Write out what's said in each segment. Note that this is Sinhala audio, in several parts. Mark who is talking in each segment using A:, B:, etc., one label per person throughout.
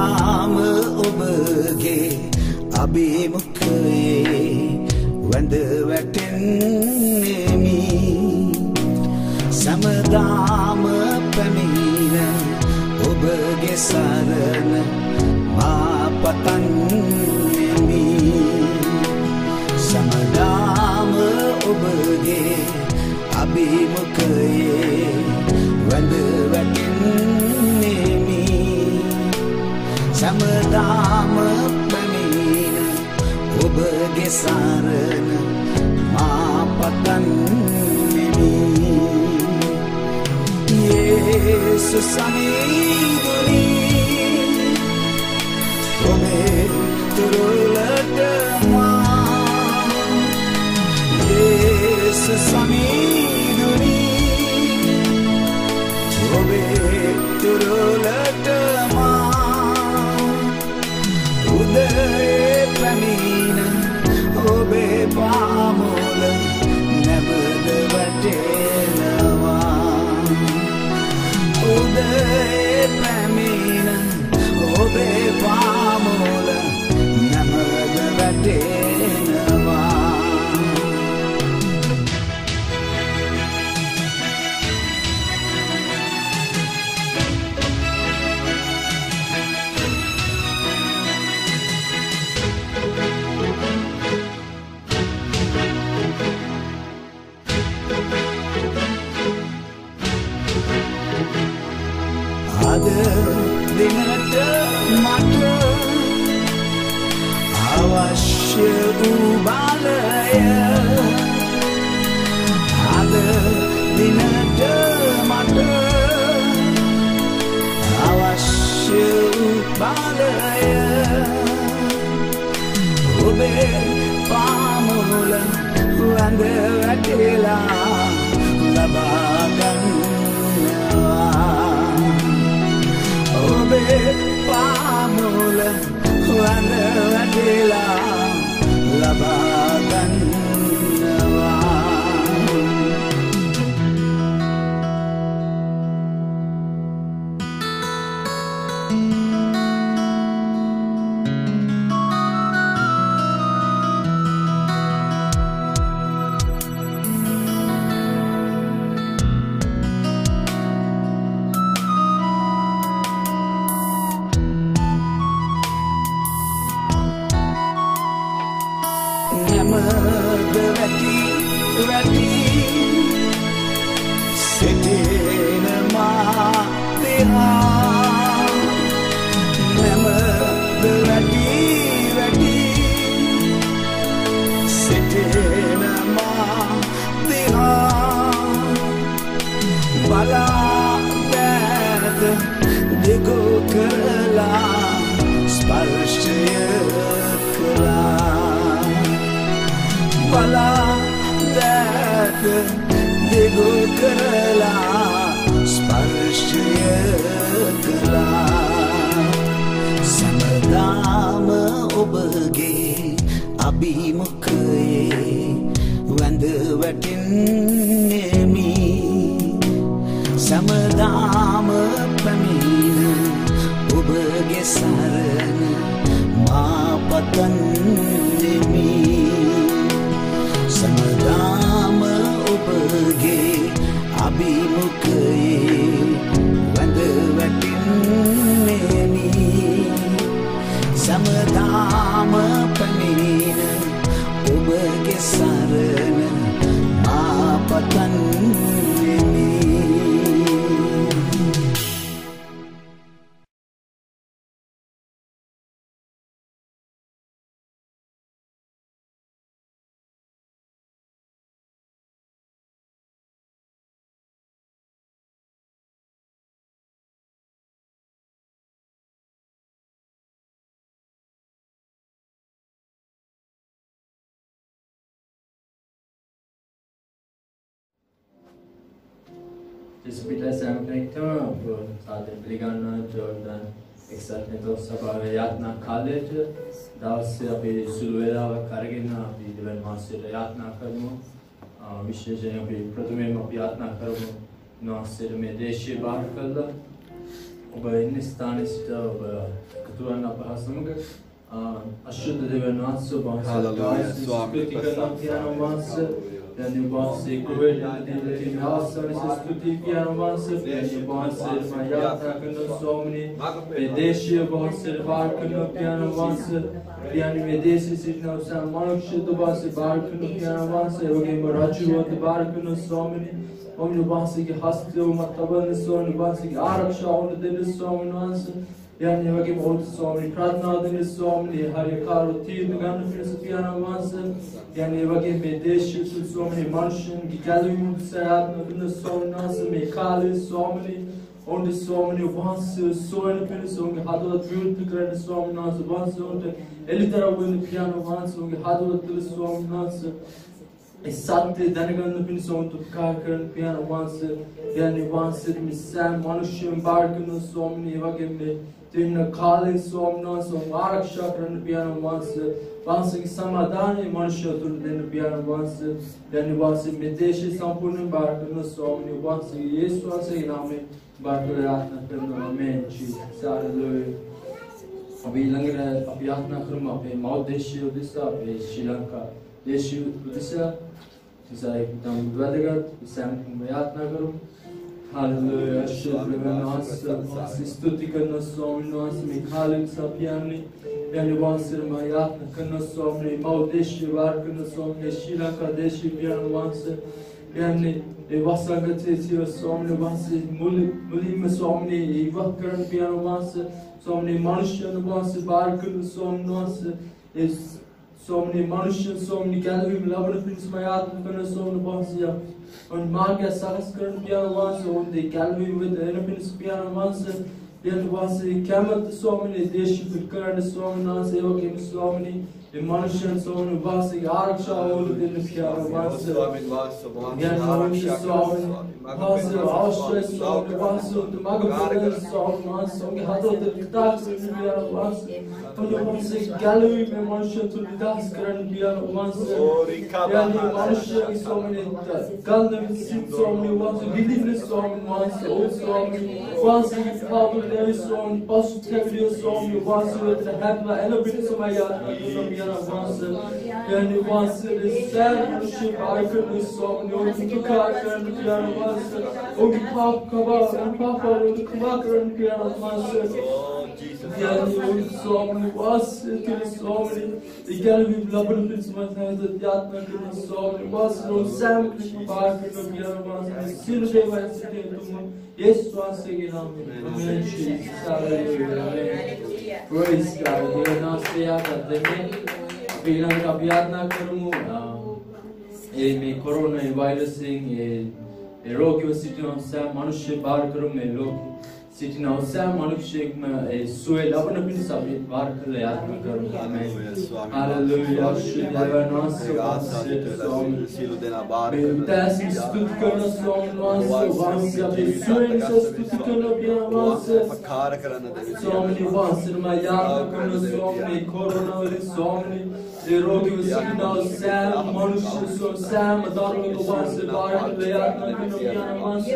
A: සමදාම ඔබගේ අභිමුඛයේ වැඳ වැටෙන්නේමි සමදාම පැමිණ ඔබගේ සරණ මා පතන්නේමි සමදාම ඔබගේ අභිමුඛයේ වැඳ වැටෙන්නේමි සමදාම පැමිණ ඔබගේ සරණ මා පතන්නේමි යේසුස් සමීදුනි ඔබේ තුරුලට මා යේසුස් සමීදුනි ඔබේ තුරුලට මා උදේ පැමිණ ඔබේ පාමුල නැවත වැටෙනවා උදේ පැමිණ ඔබේ පාමුල නැවත වැටෙනවා අද දිනට මට අවශ්‍ය වූ බලය අද දිනට මට අවශ්‍ය වූ බලය ඔබේ පාමුල වැඳ වැටලා ලබා ගන්නවා ඔබේ පාමුල වඳ වැටලා ලබා ගන්නවා නැමද වැටි සිටින මා දිහා නැමද වැටි සිටින මා දිහා බලා දැද දිගු කරලා ස්පර්ශය කළා බලා දැක දිගු කරලා ස්පර්ශය කළා සමදාම ඔබගේ අභිමුඛයේ වැඳ වැටෙන්නේමි සමදාම පැමිණ ඔබගේ සරණ මා පතන්නේමි සමදාම ඔබගේ අභිමුඛයේ වැඳ වැටෙන්නේමි සමදාම පැමිණ ඔබගේ සරණ මා පතන්නේමි
B: Jupiter Sampectum, Father Bligana, Jordan, exactly those about Yatna College, Dawsi api Sulvera, Karagina, api Divan Master Yatna Karmo, Vishajan api Prathame api Yatna Karmo, Nasir Medeshi Barkala, Oba Hindistanist, Tuhan apa semoga අශුද්ධ දෙවියන් වහන්සේ ස්තුති කරනවා කියන වහන්සේ යන්නේ වහන්සේ කුවේදී දෙවියන් වහන්සේ ස්තුති කියන වහන්සේ යන්නේ වහන්සේ මයාතා කරන ස්වාමීනි විදේශීය වහන්සේ බාර කරන කියන වහන්සේ යන්නේ විදේශී සිටින සමාජ වහන්සේ බාර කරන කියන වහන්සේ වගේම රාජ්‍යවත් බාර කරන ස්වාමීනි ඔන්න වහන්සේගේ හස්තය මතවන ස්වාමීනි වහන්සේගේ ආරක්ෂාව දෙන ස්වාමීන් වහන්සේ Yani wagim old Swami Pradnadin Swami Hari Karu Tid Gan Fiana Manson Yani wagim Medesh Swami Manshin Gigalim Sayad Nagin Swami Nansen Mekali Swami on the Swami Vans Soin Pinsung Hadot Beauty Swami Nansen Vans on the Elitara Win Piano Vansung Hadot Swami Nansen Sante Danagan Pinsung to Karkan Piano Vansen Yani Vansen Missam Manushim Bargan Swami Wagim Timna Kali Swamna Swam Araksha Kran Piano Vanse Vanse Samadani Mansha Tulden Piano Vanse Yani Vanse Medeshi Sampurna Barkan Swami Vanse Yesu Vanse Name Barkaratna Karna Amen Jesus Hallelujah Abhi Langara Abhyatna Karma Ape Maudeshi Udisa Ape Sri Lanka Deshi Udisa Isa Ekdam Dwadagat Isam Kumbayatna Karum Hallelujah, Shubhanamas, Stuti Kana Swami Nas, Mikhalim Sapyani, Yani Vansir Mayatna Kana Swami, Maudeshi Varkana Swami, Shila Kadeshi Piano Vansa, Yani Vasagati Swami Vansi, Mulima Swami, Vakaran Piano Vansa, Swami Manshan Vansi, Barkan Swami Vansa, is Swami Manshan, Swami Galavim, Lavana Prince Mayatna Kana Swami Vansia. Und Magia Saskar Piano Vansa, und die Galvi with the Enepins Piano Vansa, then was the Kamat Swami, the Deshi Kurkan Swami Nasa, Yokim Swami, the Manshan Swami Vasi, Araksha, all the Piano Vansa, Yan Swami, Vasa, Austress, Swami Vansa, the Magapana Swami Vansa, the Hado, the Tax in Piano Vansa, and the Vansa Galvi, the Manshan to the Daskar Piano Vansa, Yan Manshan Swami, Gandam Swami Vansa, Gidin Swami Vansa, old Swami, Vansa, Pablo. There is one positive song you want to have an element of my and you want to sad ship I could song you to cut and piano master only pop cover and papa with the clocker and piano master the song was to the song the gallery blubber prince must have the yatman to the song was no sam park in the piano master still they were sitting to yes once again amen Jesus hallelujah praise God we now say that the men bilang kabiatna karumu me corona virus e rogi situation sa manushya bar karum me log Sitting outside Manukshik Suel Avanapin Submit Barkal Yatma Karum Amen. Hallelujah. Should never not so Das ist Stutkana Song once of the Suel Stutkana Piano so many once in my yard so many corona so many the rogi was sitting outside Manushya so Sam Adon once the Barkal Yatma Piano once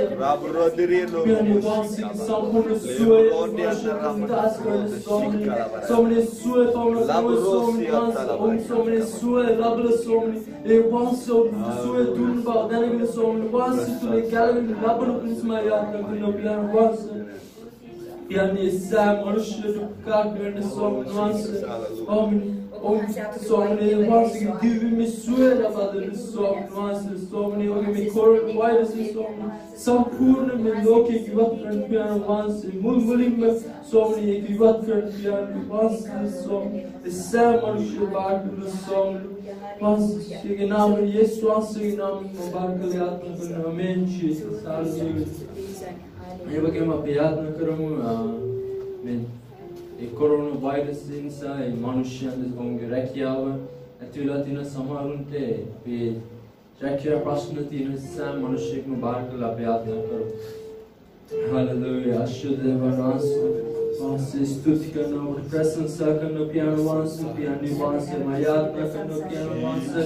B: some so many sweat from the so many sweat, lovely so many. They want so sweat doing about that. So many once to the gallery, lovely Prince Maya, and once. Yani Sam Manushya and so once. So many once give me sweat about the so many me correct why is so some poor men looking give up and piano once mulling so many give up and piano once so the Sam Manushya back to the song once again now yes once again now Barkal Amen Jesus hallelujah Eva came up Yatna Karam coronavirus inside Manushan is going to Rakiava, Atulatina Samarunte, be Rakia Prasnatina Sam Manushik Barkala Beatna. Hallelujah. Should ever answer Vaanse स्तुति करना और प्रशंसा करना प्यारे वांसे प्यारे वांसे मायात्मा करना प्यारे वांसे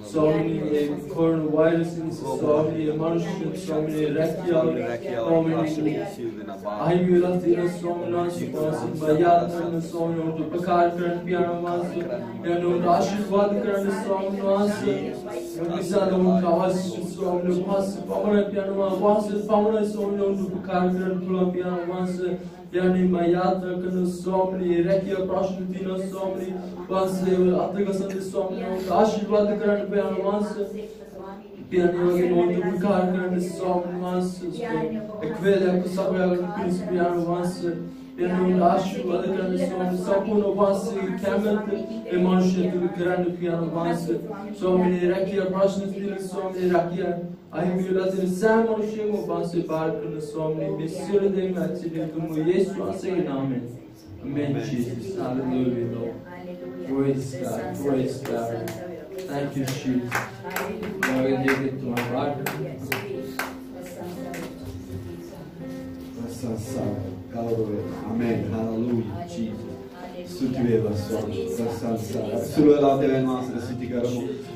B: स्वामी ने कोरोना वायरस इन स्वामी ने मनुष्य स्वामी ने रखिया स्वामी ने आयुर्वेद दिन स्वामी ने वांसे मायात्मा ने स्वामी ने उपकार करना प्यारे वांसे यानी उनका आशीर्वाद करना स्वामी वांसे मिसाल उनका आशीर्वाद स्वामी ने वांसे पावन प्यारे वांसे पावन स्वामी ने उपकार करना प्यारे वांसे यानी मायात्मा करना स्वामी ने रखिया प्रश्न दिन स्वामी वांसे अतगसन स्वामी ने आशीर्वाद करना प्यारे वांसे प्यारे वाले नोट उपकार करना स्वामी वांसे एकवेला को सब यार प्यारे वांसे यानी आशीर्वाद करना स्वामी संपूर्ण वांसे कैमत मनुष्य को करना प्यारे वांसे स्वामी ने रखिया प्रश्न दिन स्वामी ने रखिया आयुर्वेद दिन साम मनुष्य को वांसे बार करना स्वामी ने मिस्र दे में अच्छे दिन तुम यीशु वांसे के नाम में Amen, Jesus. Hallelujah, Lord. Praise God. Praise God. Thank you, Jesus. Now we give it to my God.
C: Amen. Hallelujah, Jesus. स्तुति वेवा स्वामी प्रशंसा सुरुवात देवन मास स्तुति करो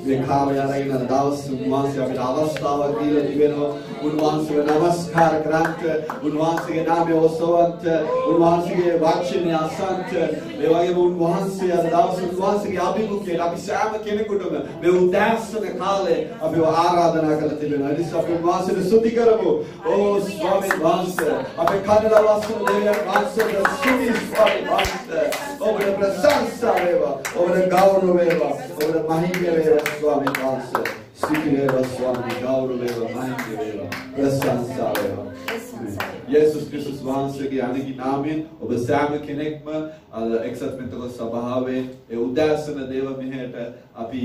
C: वे खावया रहिना दावस उन्वास या अवस्था वकील दिवेनो उन्वास के नमस्कार करंत उन्वास के नाम में ओसवंत उन्वास के वाचन या संत वे वागे उन्वास या दावस उन्वास के अभिमुख्य अभिषेक केने कुटुंब वे उदासन काले अभी आराधना करते हैं इस सब उन्वास की स्तुति करो ओ स्वामी वास अभी खाने वास देवन वास स्तुति स्वामी वास over the prasansa veva, over the gauru veva, over the mahimya veva, Swami Vansa, Siti veva, Swami, gauru veva, mahimya veva, prasansa veva. Jesus Christus Vansa की आने की नाम में और बसाम किनेक में एक्साइटमेंट को सभावे उदासन देव में है अभी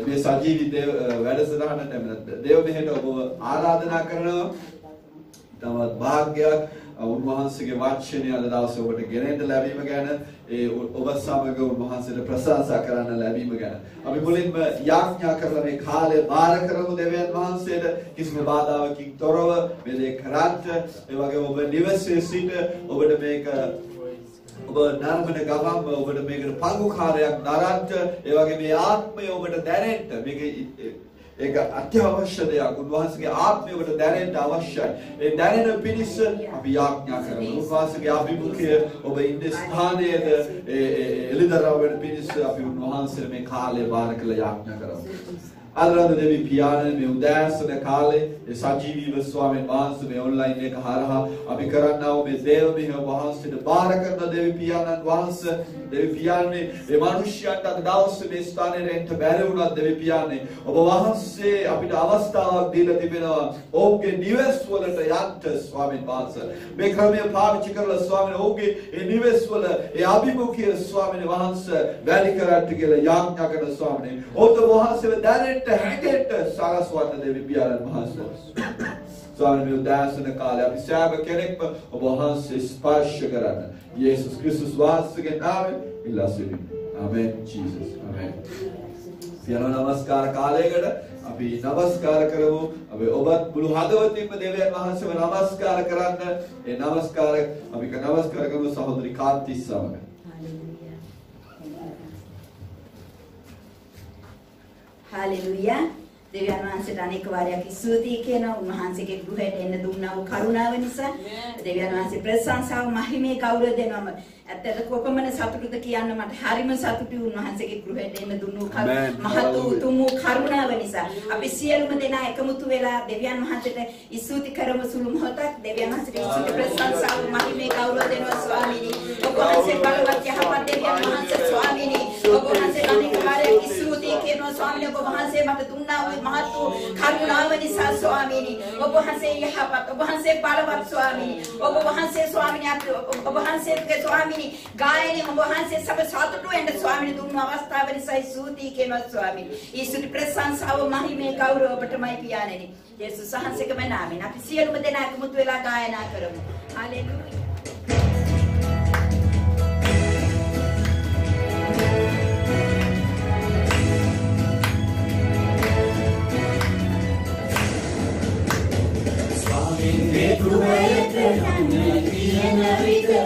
C: में साजीवी देव वैसे रहना टाइम देव में है तो वो आराधना करना तब भाग्य उन्वांसे के वाचन या दावस over the gerende लैबी में गया ना ओवसाम के उन्वांसे ने प्रशंसा कराना लैबी में गया अभी बोले मैं याज्ञा करना में खाले बार करना देवे उन्वांसे किसमें बाधा की तोरव में देख रात एवं वो निवेश seat over the make over नारमने गावाम over the make पागु खारे नारांत एवं के में आत्मा over the डायरेक्ट make एक अत्यावश्यक है उन्वास के आप में वो डायरेक्ट आवश्यक है डायरेक्ट फिनिश अभी आज्ञा करें उन्वास के आप भी मुख्य और इन स्थान है एलिदर रावण फिनिश अभी उन्वास में खाले बार के लिए आज्ञा करो आदरण देवी पियाने में उदास ने खाले साजीवी स्वामी वांस में ऑनलाइन ने कहा रहा अभी करना में देव में है वहां से बार करना देवी पियाना वांस देवी पियान में मनुष्य तक दावस में स्थान रेंट बैरे उना देवी पियाने और वहां से अभी अवस्था दिल दिवेना ओके निवेश वाला तयांत स्वामी वांस में क्रमे पाप चिकर स्वामी ओके निवेश वाला ये अभिमुखी स्वामी ने वहां से वैली कराट के लिए याज्ञा करना स्वामी ने और तो वहां से डायरेक्ट हैंगेट सारा स्वामी देवी पियान वहां से स्वामी में उदास ने काले अभी साब केनेक पर वहां से स्पर्श कराना यीशु क्रिस्टस वास के नाम में इलासिली आमेन जीसस आमेन पियानो नमस्कार काले गड अभी नमस्कार करो अभी ओबत बुलु हादवती में देवे वहां से नमस्कार कराना ये नमस्कार अभी का नमस्कार करो सहोदरी कांति सामने
D: हालेलुया देव्यान वහන්සේට අනෙක් වාරයක් ස්තුතියි කියනවා උන්වහන්සේගේ ගෘහයට එන්න දුන්නා වූ කරුණාව නිසා දෙවියන් වහන්සේ ප්‍රශංසාව මහිමේ ගෞරව දෙනවම ඇත්තට කොපමණ සතුටුද කියන්න මට හරිම සතුටුයි උන්වහන්සේගේ ගෘහයට එන්න දුන්නු මහත් උතුම් වූ කරුණාව නිසා අපි සියලුම දෙනා එකමුතු වෙලා දෙවියන් වහන්සේට ස්තුති කරමු සුළු මොහොතක් දෙවියන් වහන්සේට ස්තුති ප්‍රශංසාව මහිමේ ගෞරව දෙනවා ස්වාමීනි ඔබ වහන්සේ බලවත් යහපත් දෙවියන් වහන්සේ ස්වාමීනි ඔබ වහන්සේ අනෙක් වාරයක් ස්තුතියි කියනවා ස්වාමීනි ඔබ වහන්සේ මට දුන්නා වූ महत्व करुणाव निसा स्वामीनी ඔබ වහන්සේ යහපත් ඔබ වහන්සේ බලවත් ස්වාමීනි ඔබ වහන්සේ ස්වාමීනි ඔබ වහන්සේගේ ස්වාමීනි ගායනේ ඔබ වහන්සේ සබ සතුටු වෙන්න ස්වාමීනි දුන්නු අවස්ථාව නිසා ස්තුතියි කියනවා ස්වාමීනි ඊසුනි ප්‍රශංසාව මහිමේ ගෞරව ඔබටමයි පියාණෙනි යේසුස් වහන්සේගේ නාමයෙන් අපි සියලුම දෙනා එකමුතු වෙලා ගායනා කරමු hallelujah
A: Gruhete hanne kiena vite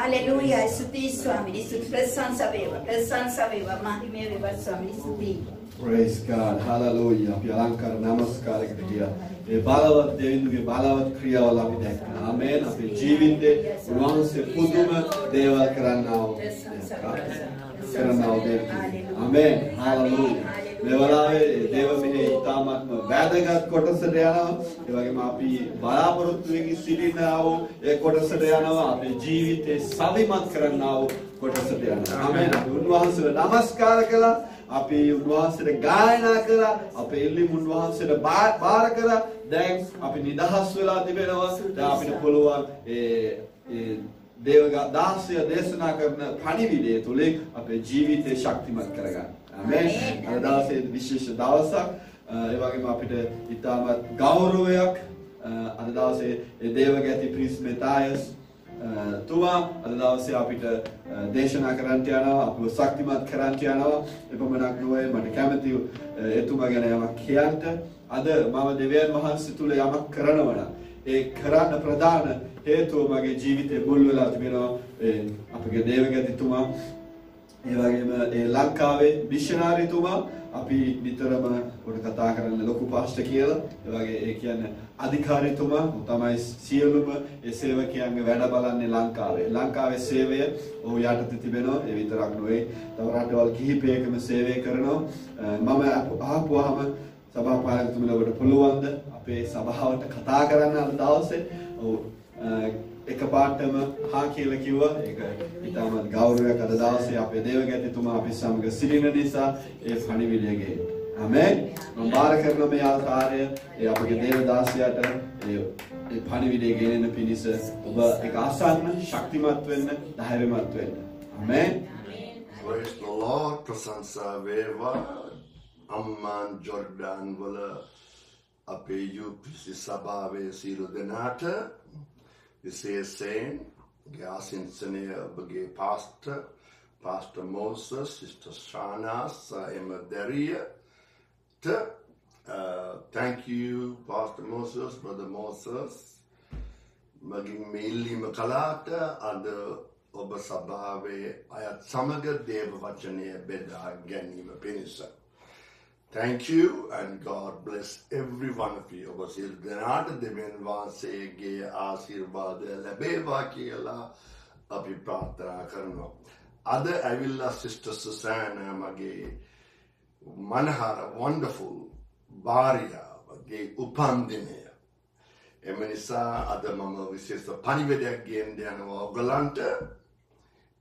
D: Hallelujah, Suti Swami, Suti Prasansa Veva, Mahime Veva Swami, Suti.
C: Praise God, hallelujah. අපි අලංකාර නමස්කාරයකට ගියා. ඒ බලවත් දෙවිඳුගේ බලවත් ක්‍රියාවල අපි දැක්කා. ආමේන්. අපේ ජීවිතේ උන්වහන්සේ පුදුම දේවල් කරන්නා වූ ආමේන්. හalleluya. මේ වෙලාවේ දේව මෙහි ඉතාමත්ම වැදගත් කොටසට යනවා. ඒ වගේම අපි බලාපොරොත්තු වෙමින් සිටිනා වූ ඒ කොටසට යනවා. අපේ ජීවිතේ සවිමත් කරන්නා වූ කොටසට යනවා. ආමේන්. උන්වහන්සේව නමස්කාර කළා. අපි උන්වහන්සේට ගායනා කළා. අපේ ඉල්ලීම් උන්වහන්සේට බාර කරා. දැන් අපි නිදහස් වෙලා තිබෙනවා. දැන් අපිට පුළුවන් ඒ දේවදාසය දේශනා කරන පණිවිඩය තුලින් අපේ ජීවිතේ ශක්තිමත් කරගන්න. ආමේන්. අද දවසේ විශේෂ දවසක්. ඒ වගේම අපිට ඉතාමත් ගෞරවයක් අද දවසේ දේවගැති ප්‍රීස් මෙතායස් තුමා අද දවසේ අපිට දේශනා කරන්නට යනවා. අපිව ශක්තිමත් කරන්නට යනවා. එපමණක් නොවේ මට කැමති එතුමා ගැන යමක් කියන්න. අද මම දෙවියන් වහන්සේ තුල යමක් කරනවා නම් ඒ කරන්න ප්‍රධාන හේතුව මගේ ජීවිතේ මුල් වෙලා තිබෙනවා අපගේ දේවගැතිතුමා. ඒ වගේම ඒ ලංකාවේ මිෂනාරිතුමා අපි නිතරම උඩ කතා කරන ලොකු පාස්ටර් කියලා. ඒ වගේ ඒ කියන්නේ අධිකාරීතුමා තමයි සියලුම ඒ සේවකයන්ගේ වැඩ බලන්නේ ලංකාවේ. ලංකාවේ සේවය ඔහු යටතේ තිබෙනවා. ඒ විතරක් නෙවෙයි තව රටවල් කිහිපයකම සේවය කරනවා. මම අහපුවාම සභාපාලකතුමලා ඔබට පුළුවන්ද අපේ සභාවට කතා කරන්න අද දවසේ? ඔව් එකපාරටම හා කියලා කිව්වා. ඒක ඉතාමත් ගෞරවයක් අද දවසේ අපේ දේවගැතිතුමා අපි සමග සිටින නිසා ඒ පණිවිඩය ගේ. ආමේන්. මම බාර කරන මේ ආකාරය ඒ අපගේ දේවදාසයාට ඒ පණිවිඩය ගෙනෙන පිණිස ඔබ ඒක අසන්න, ශක්තිමත් වෙන්න, ධෛර්යමත් වෙන්න. ආමේන්.
E: Praise the Lord. ප්‍රශංසා වේවා. අම්මාන් ජෝර්ඩාන් වල අපේ යුපිසි සභාවේ සියලු දෙනාට විශේෂයෙන් ගාසින්සනය ඔබගේ Pastor Moses, Sister Shana, Emma Daria. Thank you, Pastor Moses, Brother Moses. Maging meili makalata ada oba sabave ayat samaga deva vachanaya beda ganima pinisa. Thank you and God bless every one of you. Oba sil denata deven vaasege ආශිර්වාද ලැබේවා කියලා අපි ප්‍රාර්ථනා කරනවා. අද ඇවිල්ලා Sister Susanna මගේ මනහර wonderful භාර්යාවගේ උපන්දිනය. එම නිසා අද මම විශේෂ පණිවිඩයක් ගෙන්න යනවා ඔයගලන්ට.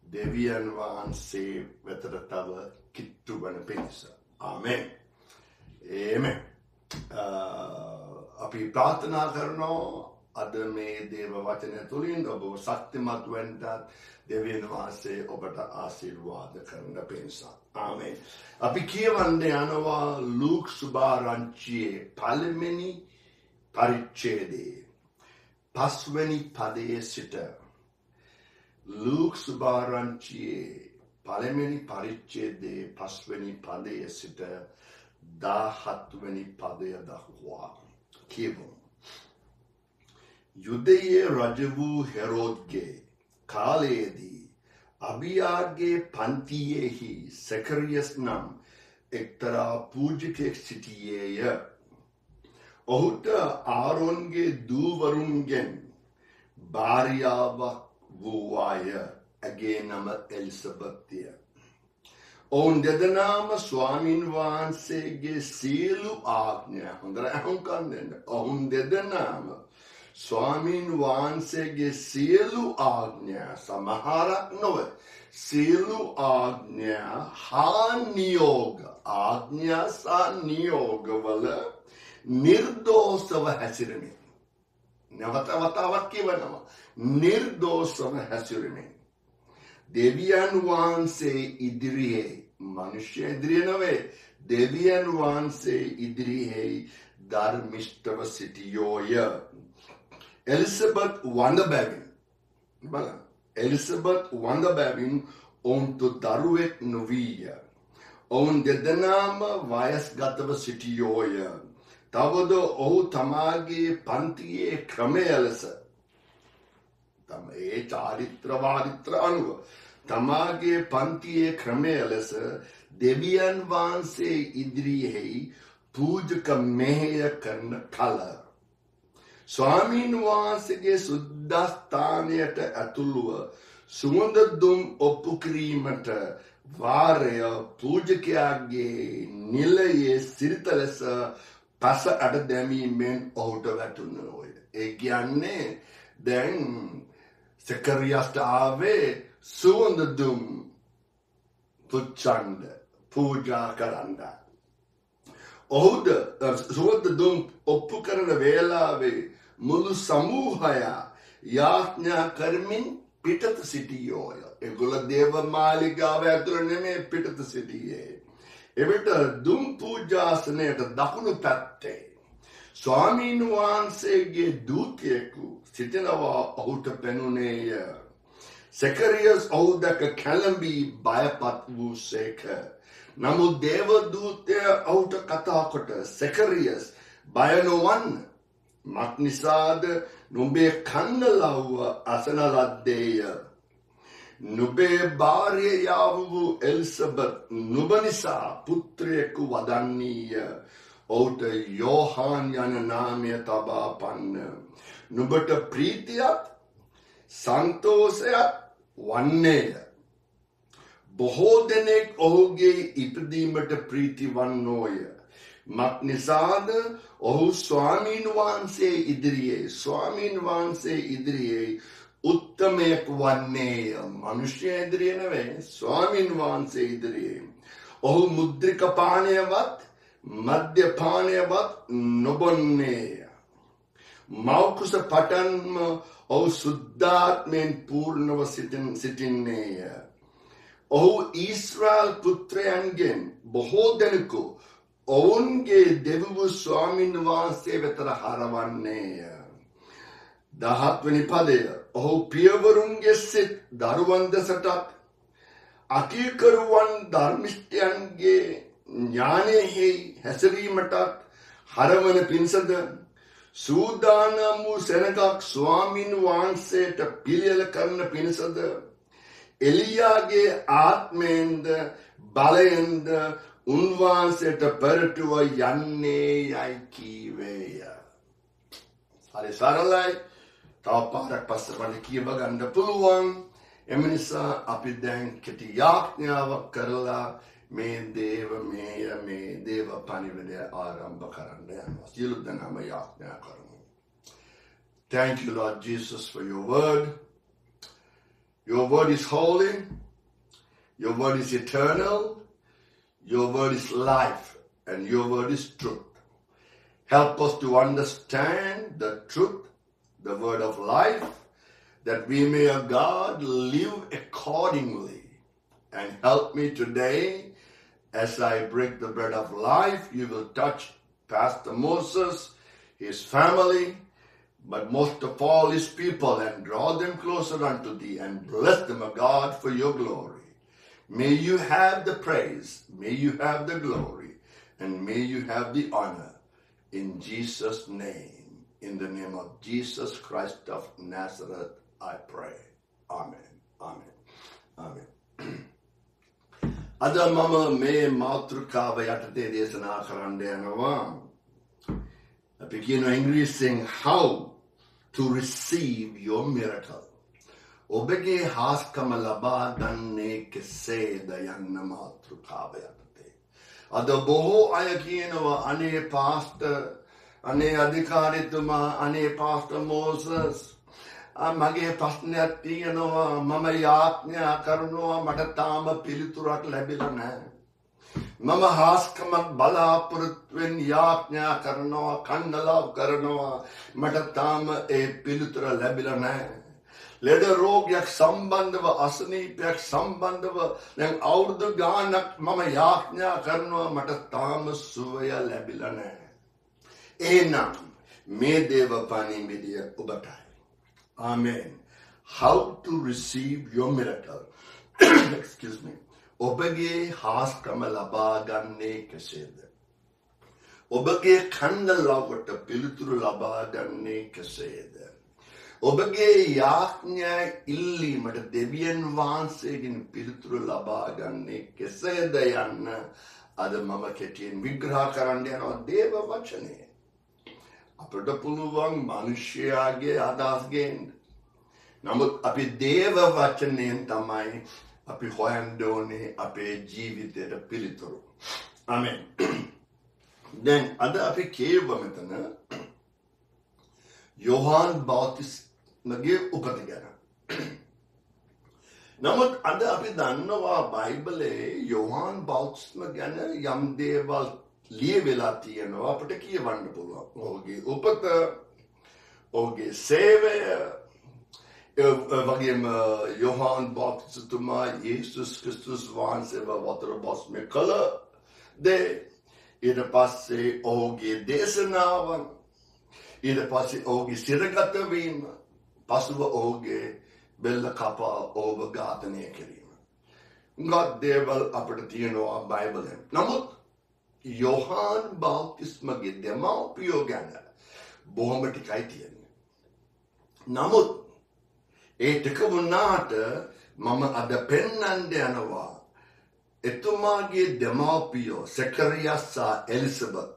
E: දෙවියන් වහන්සේ වෙතට තව කිට්ටු වන පිණිස. ආමෙන්. Amen. අපි ප්‍රාර්ථනා කරනවා අද මේ දේව වචනය තුලින් ඔබ ශක්තිමත් වෙන්නත් දෙවියන් වහන්සේ ඔබට ආශිර්වාද කරන පිණිස. ආමෙන්. අපි කියවන්නේ යනවා ලූක් සුභාරංචියේ පළවෙනි පරිච්ඡේදයේ 5 වෙනි පදයේ සිට ලූක් සුභාරංචියේ පළවෙනි පරිච්ඡේදයේ 5 වෙනි පදයේ සිට 17 වෙනි පදය දක්වා කියවමු. යුදෙයේ රජ වූ හෙරෝද්ගේ කාලයේදී අබියාගේ පන්තියෙහි සකරියස් නම් එක්තරා පූජකෙක් සිටියේය. ඔහුට ආරෝන්ගේ දූවරුන්ගෙන් භාර්යාවක් වූවාය. ඇගේ නම එලිසබෙත්ය. ඔවුන් දෙදෙනාම ස්වාමීන් වහන්සේගේ සියලු ආඥා හොඳට අහුම්කම් දෙන්න. ඔවුන් දෙදෙනාම ස්වාමීන් වහන්සේගේ සියලු ආඥා සමහරක් නොවේ. සියලු ආඥා හා නියෝග ආඥා සහ නියෝගවල නිර්දෝෂව හැසිරෙමින් නැවත වතාවක් කියවනවා. නිර්දෝෂව හැසිරෙමින්. දෙවියන් වහන්සේ ඉදිරියේ මනුෂ්‍ය ඉදිරියේ නොවේ දෙවියන් වහන්සේ ඉදිරියේ ධර්මිෂ්ඨව සිටියෝය. එලිසබෙත් වඳ බැවින් බලන්න එලිසබෙත් වඳ බැවින් ඔවුන්ට දරුවෙක් නොවීය. ඔවුන් දෙදෙනාම වයස්ගතව සිටියෝය. තවද ඔහු තමාගේ පන්තියේ ක්‍රමය ලෙස ඒ චාරිත්‍ර වාරිත්‍ර අනුව තමාගේ පන්තියේ ක්‍රමය ලෙස දෙවියන් වහන්සේ ඉදිරියෙහි පූජක මෙහෙය කරන කල ස්වාමීන් වහන්සේගේ සුද්ධස්ථානයට ඇතුළුව සුවඳ දුම් ඔප්පු කිරීමට වාරය පූජකයාගේ නිලයේ සිරිත ලෙස පස අඩ දැමීමෙන් ඔහුට වැටුණෝය. ඒ කියන්නේ දැන් සකරියාට ආවේ සුවඳ දුම් පුච්චන්න පූජා කරන්න. ඔහුද සුවඳ දුම් ඔප්පු කරන වේලාවේ මුළු සමූහය යාඥා කරමින් පිටත සිටියෝය. ඒගොල්ල දේව මාලිගාව ඇතුළේ නෙමෙයි පිටත සිටියේ. එවිට දුම් පූජාසනයට දකුණු පැත්තේ ස්වාමීන් වහන්සේගේ දූතයෙකු සිටිනවා ඔහුට පෙනුනේය. සකරියස් ඔහු දැක කැළඹී බයපත් වූසේක. නමුත් දේව දූතයා ඔහුට කතා කොට සකරියස් බය නොවන්න. මක් නිසාද නුඹේ කන්න ලව්ව අසන ලද්දේය. නුඹේ භාර්යාව වූ එලිසබෙත් නුඹ නිසා පුත්‍රයෙකු වදන්නීය. ඔහුට යෝහාන් යන නාමය තබා පන්න. නුඹට ප්‍රීතියක් සන්තෝෂයක් වන්නේය. බොහෝ දෙනෙක් ඔහුගේ ඉපදීමට ප්‍රීති වන්නෝය. මක් නිසාද ඔහු ස්වාමීන් වහන්සේ ඉදිරියේ උත්තමයෙක් වන්නේය. මනුෂ්‍ය ඉදිරියේ නෙවෙයි ස්වාමීන් වහන්සේ ඉදිරියේ. ඔහු මුද්‍රික පානයවත් මද්‍ය පානයවත් නොබොන්නේය. මෞකුස පටන්ම ඔහු සුද්ධාත්මයෙන් පූර්ණව සිටින්නේය. ඔහු ඊශ්‍රායල් පුත්‍රයන්ගෙන් බොහෝ දෙනෙකු ඔවුන්ගේ දෙවි ස්වාමීන් වහන්සේ වෙතට හරවන්නේය. 17 වෙනි පදය ඔහු පියවරුන්ගේ සිත් දරුවන් දෙසටත් අකීකරුවන් ධර්මිෂ්ඨයන්ගේ ඥානයෙහි හැසිරීමටත් හරවන පිණිසද සූදානම් වූ සෙනගක් ස්වාමීන් වහන්සේට පිළියෙල කරන පිණිසද එලියාගේ ආත්මයෙන්ද බලයෙන්ද උන්වහන්සේට පෙරටුව යන්නේ යයි කීවේය. හරි සරලයි. තව පාරක් පස්සේ මම කියව ගන්න පුළුවන්. එම නිසා අපි දැන් කෙටි යාඥාවක් කරලා මේ දේව පණිවිඩය ආරම්භ කරන්න යනවා. සියලු දෙනාම යාඥා කරමු. Thank you, Lord Jesus, for your word. Your word is holy. Your word is eternal. Your word is life. And your word is truth. Help us to understand the truth, the word of life, that we may, O God, live accordingly. And help me today as I break the bread of life. You will touch Pastor Moses, his family, but most of all his people, and draw them closer unto thee and bless them, O God, for your glory. May you have the praise, may you have the glory, and may you have the honor. In Jesus' name, in the name of Jesus Christ of Nazareth, I pray. Amen. Amen. Amen. Ada mama me matrukava yatate desana karande yanawa. I begin English saying how to receive your miracle. Obege haskama laba danne kesed yanna matrukava yatate. Ada boho aya kiyenawa ane pastor, ane adhikarituma, ane Pastor Moses. මගේ ප්‍රශ්නයක් තියෙනවා මම යාඥා කරනවා මට තාම පිළිතුරක් ලැබිලා නැහැ. මම හාස්කමක් බලාපොරොත්තුවෙන් යාඥා කරනවා කන්නලාව කරනවා මට තාම ඒ පිළිතුර ලැබිලා නැහැ. ලෙඩ රෝගයක් සම්බන්ධව අසනීපයක් සම්බන්ධව දැන් අවුරුදු ගානක් මම යාඥා කරනවා මට තාම සුවය ලැබිලා නැහැ. එහෙනම් මේ දේව පණිවිඩය ඔබටයි. Amen. How to receive your miracle. Excuse me. ඔබගේ හාස්කම ලබා ගන්නේ කෙසේද? ඔබගේ කන්නලාවට පිළිතුරු ලබා ගන්නේ කෙසේද? ඔබගේ යාඥා ඉල්ලීමට දෙවියන් වහන්සේගෙන් පිළිතුරු ලබා ගන්නේ කෙසේද යන්න අද මම කෙටියෙන් විග්‍රහ කරන්න යනවා දේව වචනේ. අපිට පුළුවන් මිනිස්යාගේ අදහස් ගන්න. නමුත් අපි දේව වචනයෙන් තමයි අපි හොයන්න ඕනේ අපේ ජීවිතයට පිළිතුරු. ආමෙන්. දැන් අද අපි කියව මෙතන යෝහාන් බෞතිස්මගේ උපත ගැන. නමුත් අද අපි දන්නවා බයිබලයේ යෝහාන් බෞතිස්ම ගැන යම් දේවල් ලියවිලා තියෙනවා අපිට කියවන්න පුළුවන්. ඔහුගේ උපත, ඔහුගේ සේවය, වගේම යෝහාන් බෞතිස්තුමා යේසුස් ක්‍රිස්තුස් වහන්සේව වතුර බස්මේ කළ දේ, ඊට පස්සේ ඔහුගේ දේශනාවන්, ඊට පස්සේ ඔහුගේ සිරගත වීම, පසුව ඔහුගේ බෙල්ල කපා ඔහුව ඝාතනය කිරීම. ගොඩ දේවල් අපිට තියෙනවා බයිබලෙන්. නමුත් යෝහාන් බෞතිස්මගේ දෙමව්පියෝ ගැන බොහොම ටිකයි තියෙන්නේ. නමුත් ඒ ටික වුණාට මම අද පෙන්වන්න යනවා එතුමාගේ දෙමව්පියෝ සෙකරියස් සහ එලිසබෙත්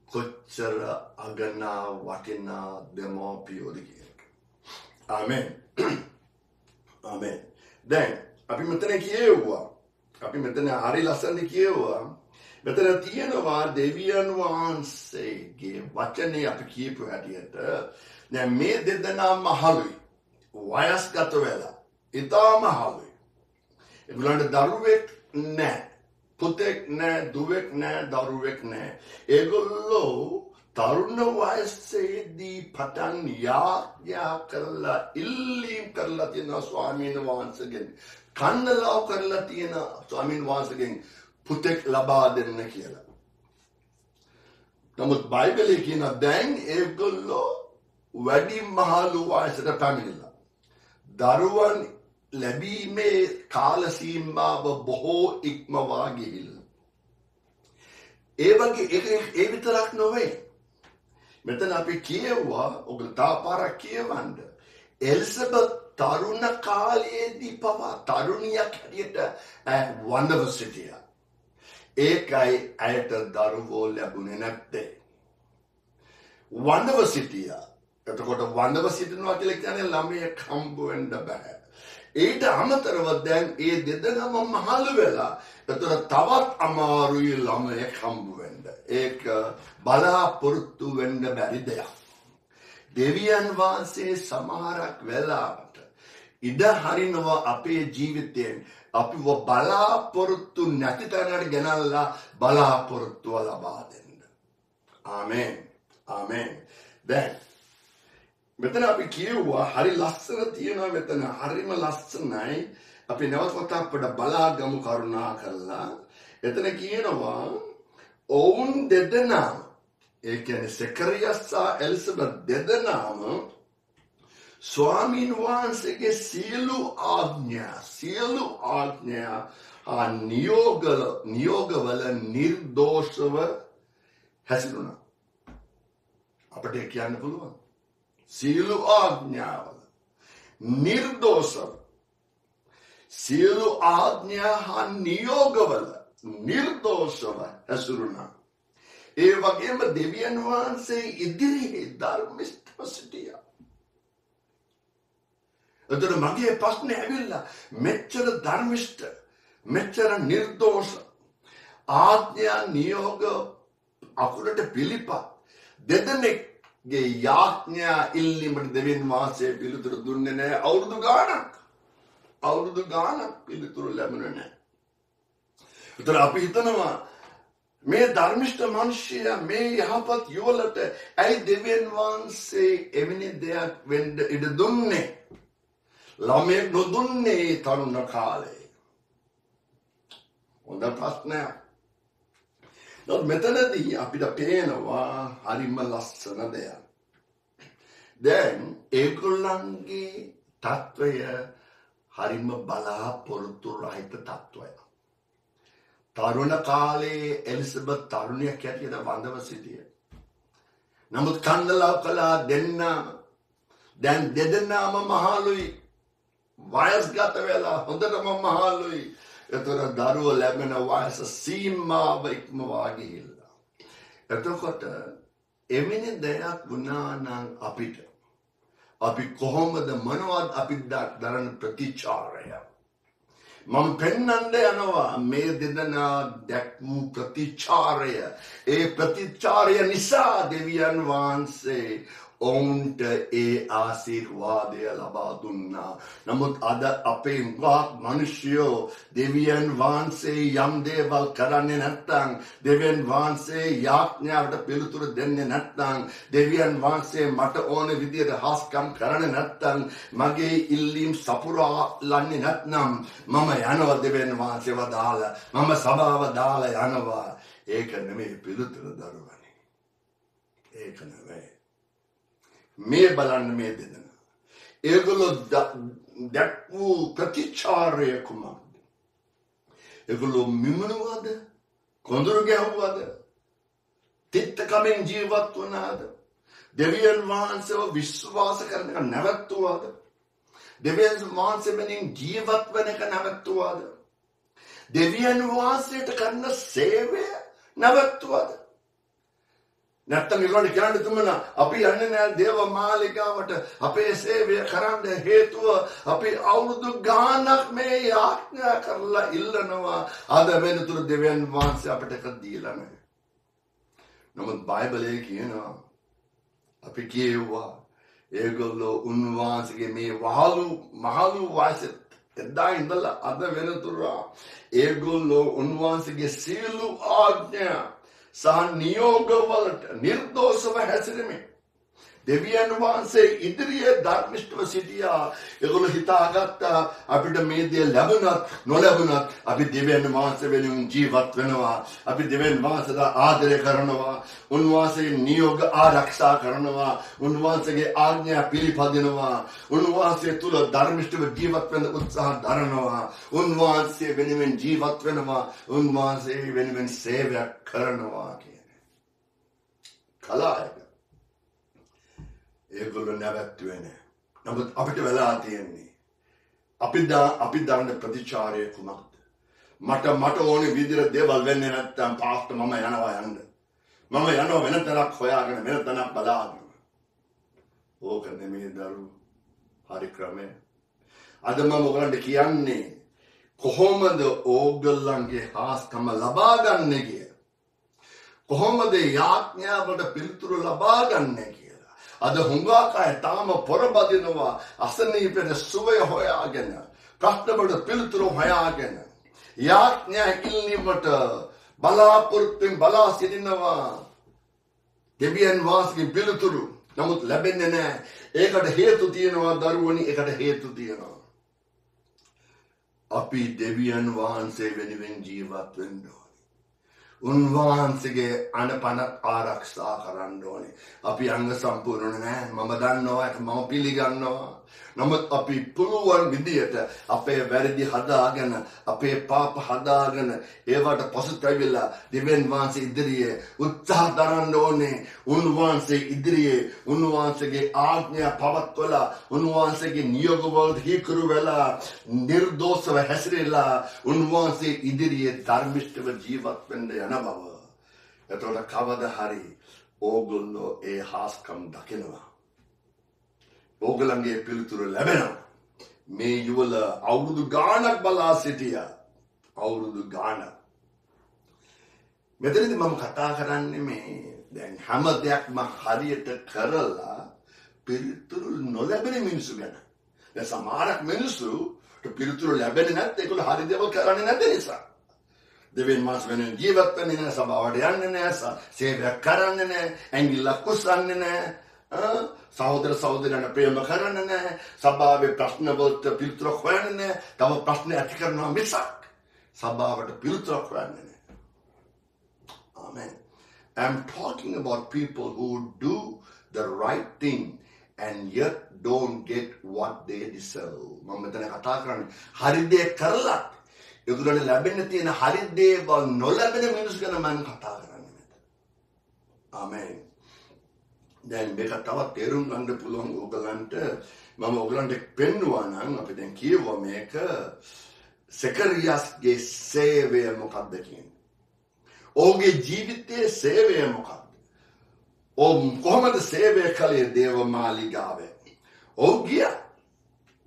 E: කොච්චර අගනා වටිනා දෙමව්පියෝද කියන එක. ආමෙන්. ආමෙන්. දැන් අපි මෙතන කියුවා. අපි මෙතන හරි ලස්සන කියුවා. මෙතන තියෙනවා දෙවියන් වහන්සේගේ වචනේ අපි කියපු හැටියට දැන් මේ දෙදෙනා මහලුයි. වයස්ගත වෙලා. ඉතාම මහලුයි. ඒගොල්ලන්ට දරුවෙක් නැහැ. පුතෙක් නැහැ, දුවෙක් නැහැ, දරුවෙක් නැහැ. ඒගොල්ලෝ තරුණ වයසේදී පටන් යාඥා කරලා ඉල්ලීම් කරලා තියෙනවා ස්වාමීන් වහන්සේගෙන්. කන්නලාව කරලා තියෙන ස්වාමීන් වහන්සේගෙන් පුතෙක් ලබා දෙන්න කියලා. නමුත් බයිබලයේ කියන දැන් ඒගොල්ලෝ වැඩි මහලු වයසට පැමිණිලා. දරුවන් ලැබීමේ කාල සීමාව බොහෝ ඉක්මවා ගිහිල්ලා. ඒ වගේ ඒ විතරක් නොවේ. මෙතන අපි කියුවා ඔගොල්ලෝ තාපාරක් කියවන්න. එලිසබෙත් තරුණ කාලයේදී පවා තරුණියක් හැටියට වන්දව සිටියා. ඒකයි ඇයට දරුවෝ ලැබුණේ නැත්තේ. වන්දව සිටියා. එතකොට වන්දව සිටිනවා කියලා කියන්නේ ළමයෙක් හම්බ වෙන්න බෑ. ඊට අමතරව දැන් ඒ දෙදෙනාම මහලු වෙලා එතකොට තවත් අමාරුයි ළමයෙක් හම්බ වෙන්න. ඒක බලාපොරොත්තු වෙන්න බැරි දෙයක්. දෙවියන් වහන්සේ සමහරක් වෙලාවට ඉඩ හරිනවා අපේ ජීවිතයෙන් අපිව බලාපොරොත්තු නැති තැනකට ගෙනල්ලා බලාපොරොත්තුව ලබා දෙන්න. ආමෙන්. ආමෙන්. දැන් මෙතන අපි කියුවා හරි ලස්සන තියෙනවා මෙතන හරිම ලස්සනයි. අපි නැවත වතාවක් බලාගමු කරුණා කරලා. එතන කියනවා ඔවුන් දෙදෙනා ඒ කියන්නේ සෙකරියස් සහ එලිසබෙත් දෙදෙනාම ස්වාමීන් වහන්සේගේ සියලු ආඥා නියෝගවල නිර්දෝෂව හැසිරුණා. අපිට කියන්න පුළුවන් සියලු ආඥාවල නිර්දෝෂව සියලු ආඥා නියෝගවල නිර්දෝෂව හැසිරුණා. ඒ වගේම දෙවියන් වහන්සේ ඉදිරියේ ධර්මිෂ්ඨව සිටියා. එතන මගේ ප්‍රශ්නේ ඇවිල්ලා මෙච්චර ධර්මිෂ්ඨ මෙච්චර නිර්දෝෂ ආඥා නියෝග අකුරට පිළිපත් දෙදෙනෙක්ගේ යාඥා ඉල්ලීමට දෙවියන් වහන්සේ පිළිතුරු දුන්නේ නැහැ. අවුරුදු ගාණක් පිළිතුරු ලැබුණේ නැහැ. ඒතර අපි හිතනවා මේ ධර්මිෂ්ඨ මිනිසයා මේ යහපත් යුවලට ඇයි දෙවියන් වහන්සේ එවැනි දෙයක් වෙන්න ඉඩ දුන්නේ? ළමයෙක් නොදුන්නේ තරුණ කාලේ. හොඳ ප්‍රශ්නයක්. මෙතනදී අපිට පේනවා හරිම ලස්සන දෙයක්. දැන් ඒගොල්ලන්ගේ තත්වය හරිම බලාපොරොත්තු රහිත තත්වයක්. තරුණ කාලේ එලිසබෙත් තරුණියක් හැටියට වඳව සිටියේ. නමුත් කන්දලාව කළා දෙන්නාම දැන් දෙදෙනාම මහලුයි. වයස්ගත වෙලා හොඳටම මහලුයි. ඒතර දරුවෝ ලැබෙන වයස සීමාව ඉක්මවා ගිහිල්ලා. එතකොට එවැනි දෙයක් වුණා නම් අපි කොහොමද මොනවද අපි දරන ප්‍රතිචාරය? මම පෙන්වන්න යනවා මේ දෙදෙනා දැක්වූ ප්‍රතිචාරය. ඒ ප්‍රතිචාරය නිසා දෙවියන් වහන්සේ ඔවුන්ට ඒ ආශිර්වාදය ලබා දුන්නා. නමුත් අද අපේ මිනිස්සුયો දෙවියන් වහන්සේ යම් දේවල් කරන්නේ නැත්නම්, දෙවියන් වහන්සේ යාඥාවට පිළිතුරු දෙන්නේ නැත්නම්, දෙවියන් වහන්සේ මට ඕන විදියට හාස්කම් කරන්නේ නැත්නම්, මගේ ඉල්ලීම් සපුරාලන්නේ නැත්නම් මම යනවා දෙවියන් වහන්සේව දාලා, මම සභාව දාලා යනවා. ඒක නෙමෙයි පිළිතුරු දරුවනේ. ඒක නෙමෙයි. මේ බලන්න මේ දෙදෙනා. ඒගොල්ලෝ දැක්වූ ප්‍රතිචාරය කුමක්ද? ඒගොල්ලෝ මිමුණුවද? කොඳුරු ගැහුවද? තිත්තකමින් ජීවත් වුණාද? දෙවියන් වහන්සේව විශ්වාස කරන එක නැවතුවාද? දෙවියන් වහන්සේ වෙනින් ජීවත් වෙන එක නැවතුවාද? දෙවියන් වහන්සේට කරන සේවය නැවතුවාද? නැත්තම් ඒගොල්ලෝ කියන්නේ තුමන අපි යන්නේ නැහැ දේව මාලිගාවට අපේ සේවය කරන්න හේතුව අපි අවුරුදු ගාණක් මේ යාඥා කරලා ඉල්ලනවා. අද වෙනතුරු දෙවියන් වහන්සේ අපිට එක දීලා නැහැ. නමුත් බයිබලයේ කියනවා අපි කියුවා ඒගොල්ලෝ උන්වහන්සේගේ මේ මහලු වයසෙත් එදා ඉඳලා අද වෙනතුරු ඒගොල්ලෝ උන්වහන්සේගේ සීල ආඥා සහ නියෝගවලට නිර්දෝෂව හැසිරෙමින් දෙවියන් වහන්සේ ඉදිරියේ ධර්මිෂ්ඨව සිටියා. ඒගොල්ලෝ හිතාගත්තා අපිට මේ දේ ලැබුණත් නොලැබුණත් අපි දෙවියන් වහන්සේ වෙනුවෙන් ජීවත් වෙනවා. අපි දෙවියන් වහන්සේට ආදරය කරනවා. උන්වහන්සේගේ නියෝග ආරක්ෂා කරනවා. උන්වහන්සේගේ ආඥා පිළිපදිනවා. උන්වහන්සේ තුල ධර්මිෂ්ඨව ජීවත් වෙන්න උත්සාහ දරනවා. උන්වහන්සේ වෙනුවෙන් ජීවත් වෙනවා. උන්වහන්සේ වෙනුවෙන් සේවයක් කරනවා කියන්නේ. කලායක ඒගොල්ලෝ නැවැත්තුවේ නැහැ. නමුත් අපිට වෙලා තියෙන්නේ අපි දරන ප්‍රතිචාරය කුමක්ද? මට ඕනේ විදිහට දේවල් වෙන්නේ නැත්තම් පාස්ටර් මම යනවා යන්න. මම යනවා වෙන තැනක් හොයාගෙන වෙන තැනක් බලාගෙන. ඕක නෙමෙයි දරුවෝ. හරි ක්‍රමය. අද මම ඔයගලන්ට කියන්නේ කොහොමද ඕගොල්ලන්ගේ හාස්කම ලබා ගන්න කිය. කොහොමද යාඥාවට පිළිතුරු ලබා ගන්න කිය. අද හුඟක් අය තාම පොරබදිනවා අසනීපෙට සුවය හොයාගෙන, ප්‍රශ්නවලට පිළිතුරු හොයාගෙන, යාඥා ඉල්ලීමට බලාපොරොත්තුෙන් බලා සිටිනවා දෙවියන් වහන්සේගේ පිළිතුරු. නමුත් ලැබෙන්නේ නැහැ. ඒකට හේතු තියෙනවා දරුවනි, ඒකට හේතු තියෙනවා. අපි දෙවියන් වහන්සේ වෙනුවෙන් ජීවත් වෙන්න ඕනේ. උන්වහන්සේගේ අනපන ආරක්ෂා කරන්න ඕනේ. අපි අංග සම්පූර්ණ නැහැ. මම දන්නවා ඒක මම පිළිගන්නවා. නමුත් අපි පුළුවන් විදියට අපේ වැරදි හදාගෙන, අපේ පාප හදාගෙන ඒවට පසුතැවිලා දෙවියන් වහන්සේ ඉදිරියේ උත්සාහ දරන්න ඕනේ. උන්වහන්සේ ඉදිරියේ උන්වහන්සේගේ ආඥා පවත්වලා, උන්වහන්සේගේ නියෝගවලට හිකරු වෙලා, නිර්දෝෂව හැසිරෙලා උන්වහන්සේ ඉදිරියේ ධර්මිෂ්ඨව ජීවත් වෙන්න යන බව. එතකොට කවදා හරි ඕගොල්ලෝ ඒ හාස්කම් දකිනවා. ඕගොල්ලන්ගේ පිළිතුරු ලැබෙනවා. මේ යුවල අවුරුදු ගාණක් බලා සිටියා. අවුරුදු ගාණක්. මෙතනදී මම කතා කරන්නේ මේ දැන් හැම දෙයක්ම හරියට කරලා පිළිතුරු නොලැබෙන මිනිස්සු ගැන. දැන් සමහරක් මිනිස්සු පිළිතුරු ලැබෙන්නේ නැත්නම් ඒගොල්ලෝ හරි දේවල් කරන්නේ නැති නිසා. දෙවියන් වහන්සේ වෙනුවෙන් ජීවත් වෙන්නේ නැහැ, සභාවට යන්නේ නැහැ, සේවය කරන්නේ නැහැ, ඇඟිල්ල කුස්සන්නේ නැහැ, සහෝදර සහෝදරයන්ට ප්‍රේම කරන්නේ නැහැ, සභාවේ ප්‍රශ්න වලට පිළිතුරු හොයන්නේ නැහැ, තව ප්‍රශ්න ඇති කරනවා මිසක් සභාවට පිළිතුරු හොයන්නේ නැහැ. Amen. I'm talking about people who do the right thing and yet don't get what they deserve. මම මෙතන කතා කරන්නේ හරි දේ කරලා ඒගොල්ලන්ට ලැබෙන්න තියෙන හරි දේවල් නොලැබෙන මිනිස්සු ගැන මම කතා කරන්නේ මෙතන. ආමෙන්. දැන් මේක තවත් තේරුම් ගන්න පුළුවන් ඕගලන්ට මම ඕගලන්ට පෙන්නුවා නම් අපි දැන් කියවුවා මේක සෙකරියාස්ගේ සේවය මොකක්ද කියන්නේ. ඔහුගේ ජීවිතයේ සේවය මොකක්ද? කොහොමද සේවය කළේ දේවමාලිගාවේ? ඔහු ගියා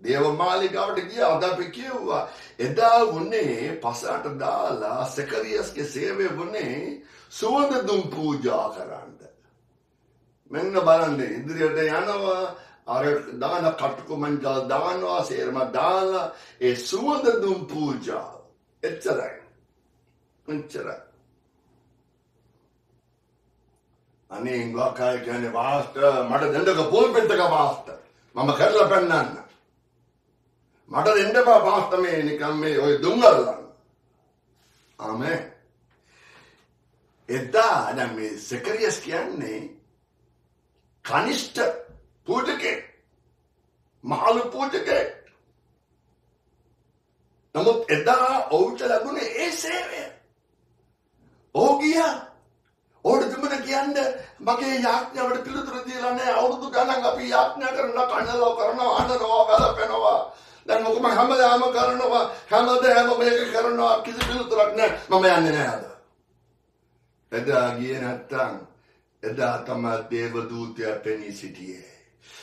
E: දේවමාලිගාවට ගියා. අද අපි කියුවා එදා වුණේ පසාට දාලා සෙකරියාස්ගේ සේවය වුණේ සුවඳ දුම් පූජා කරන්න. මෙන්න බලන්න ඉදිරියට යනවා අර දාන කටුකුමන්ජල් දානවා සේරම දාලා ඒ සුවඳ දුම් පූජා එච්චරයි. අනේ ඉංගකයි කියන්නේ වාස්තර මට දෙන්නක පොල්පෙට් එක වාස්තර මම කරලා පෙන්නන්න. මට දෙන්න බා වාස්තර මේ නිකම් මේ ඔය දුංගල්ලන්. ආමෙන්. එදා දැන් මේ සෙකරියස් කියන්නේ කනිෂ්ඨ පූජකෙක්, මහලු පූජකෙක්. නමුත් එදා ඔහුට ලැබුණේ ඒ සේවය. ඔහු ගියා. ඔහුට තිබුණ කියන්නේ මගේ යාඥාවට පිළිතුරු දීලා නැහැ. අවුරුදු ගණන් අපි යාඥා කරනවා, කනලෝ කරනවා, අඬනවා, වැළපෙනවා. දැන් මොකම හැමදාම කරනවා, හැමදාම මේක කරනවා, කිසි පිළිතුරක් නැහැ. මම යන්නේ නැහැ අද. එදා ගියේ නැත්තම් එදා තමයි දේව දූතයා පෙනී සිටියේ.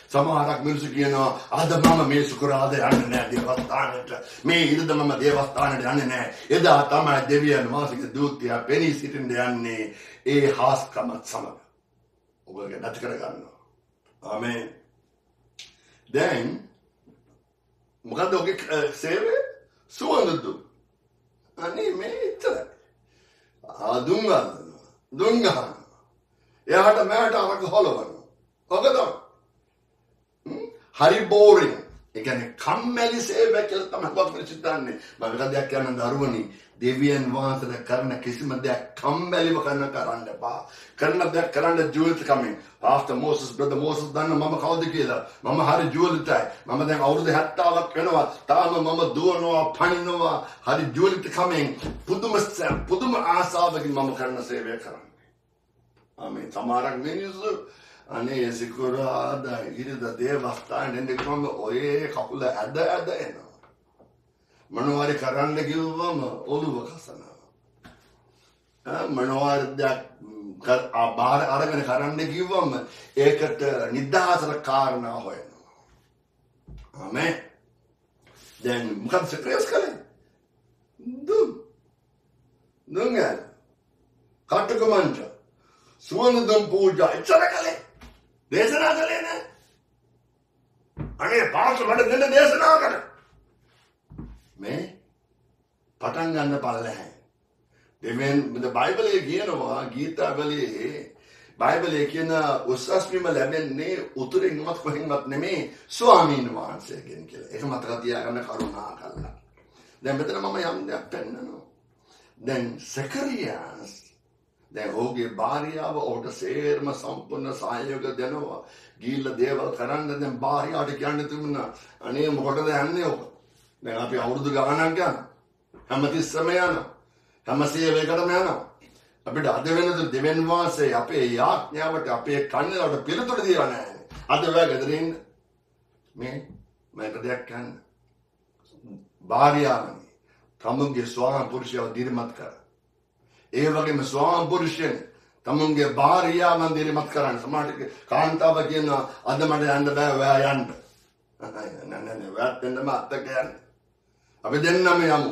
E: සමහරක් මිනිස්සු කියනවා අද මම මේ සුකරාද යන්නේ නැහැ දේවස්ථානයට. මේ ඉරිද මම දේවස්ථානයට යන්නේ නැහැ. එදා තමයි දෙවියන් වහන්සේගේ දූතයා පෙනී සිටින්න යන්නේ ඒ හාස්කමත් සමග. ඔබගේ නැති කර ගන්නවා. ආමෙන්. දැන් මොකද ඔගේ සේවය? සුවඳ දුම්. අනේ මේ ඉතල. දුංගහන. එයාට මෑට අරක හොලවනවා. ඔක තමයි. හරි බෝරින්. ඒ කියන්නේ කම්මැලි සේවය කියලා තමයි කොහොමද හිතන්නේ. මම කදයක් කියන දරුවනි දෙවියන් වහන්සේලා කරන කිසිම දෙයක් කම්මැලිව කරන්න එපා. කරන දෙයක් කරන්න ජීවිත කමින්. Pastor Moses, brother Moses දන්න මම කවුද කියලා. මම හරි ජීවිතයි. මම දැන් අවුරුදු 70ක් වෙනවා. තාම මම දුවනවා, පනිනවා. හරි ජීවිත කමින්. පුදුම ආසාවකින් මම කරන සේවය කරන්නේ. ආමෙන්. සමහරක් මිනිස්සු අනේ සිකුරාදා ඉරිද දේවස්ථානෙන් දෙකම ඔය කකුල ඇද එනවා. මොනවාරි කරන්න කිව්වම ඔළුව කසනවා. මොනවාරි බාර අරගෙන කරන්න කිව්වම ඒකට නිදහසට කාරණා හොයනවා. ආමෙන්. දැන් මොකද සෙක්‍රෙස් කලේ? දුංගල්. කටුකමන්ට. සුවඳ දුම් පූජා ඉච්චර කලේ. දේශනා කළේ නෑ. අනේ පාස්ටර් මට දෙන්න දේශනා කරන්න. මේ පටන් ගන්න පල්ලෙහායි. දෙවෙන් බයිබලයේ කියනවා ගීතාවලියේ බයිබලයේ කියන උසස්වීම ලැබෙන්නේ උතුරින්වත් කොහෙන්වත් නෙමෙයි ස්වාමීන් වහන්සේගෙන් කියලා. ඒක මතක තියාගන්න කරුණා කළා. දැන් මෙතන මම යම් දෙයක් පෙන්නනවා. දැන් සෙකරියාස් දැන් ඔහුගේ භාර්යාව ඔහුට සේරම සම්පූර්ණ සහයෝග දෙනවා. ගිහිල්ලා දේවල් කරන්න දැන් භාර්යාවට කියන්න තිබුණා අනේ මොකටද යන්නේ ඔබ? දැන් අපි අවුරුදු ගණනක් යනවා. හැමතිස්සම යනවා. හැම සේවයකටම යනවා. අපිට අද වෙනද දෙවෙන් වාසේ අපේ යාඥාවට අපේ කන්නලට පිළිතුරු දීලා නැහැ. අද ඔයා ගෙදර ඉන්න මේක දෙයක් ගන්න. භාර්යාවනි තමුන්ගේ ස්වාම පුරුෂයව දිරිමත් කර. ඒ වගේම ස්වාම පුරුෂයන් තමුන්ගේ භාර්යාවන් දිරිමත් කරන්න. සමහරට කාන්තාව කියනවා අද මට යන්න බෑ ඔයා යන්න. නෑ ඔයාත් දෙන්නම අත්තක යන්න. අපි දෙන්නම යමු.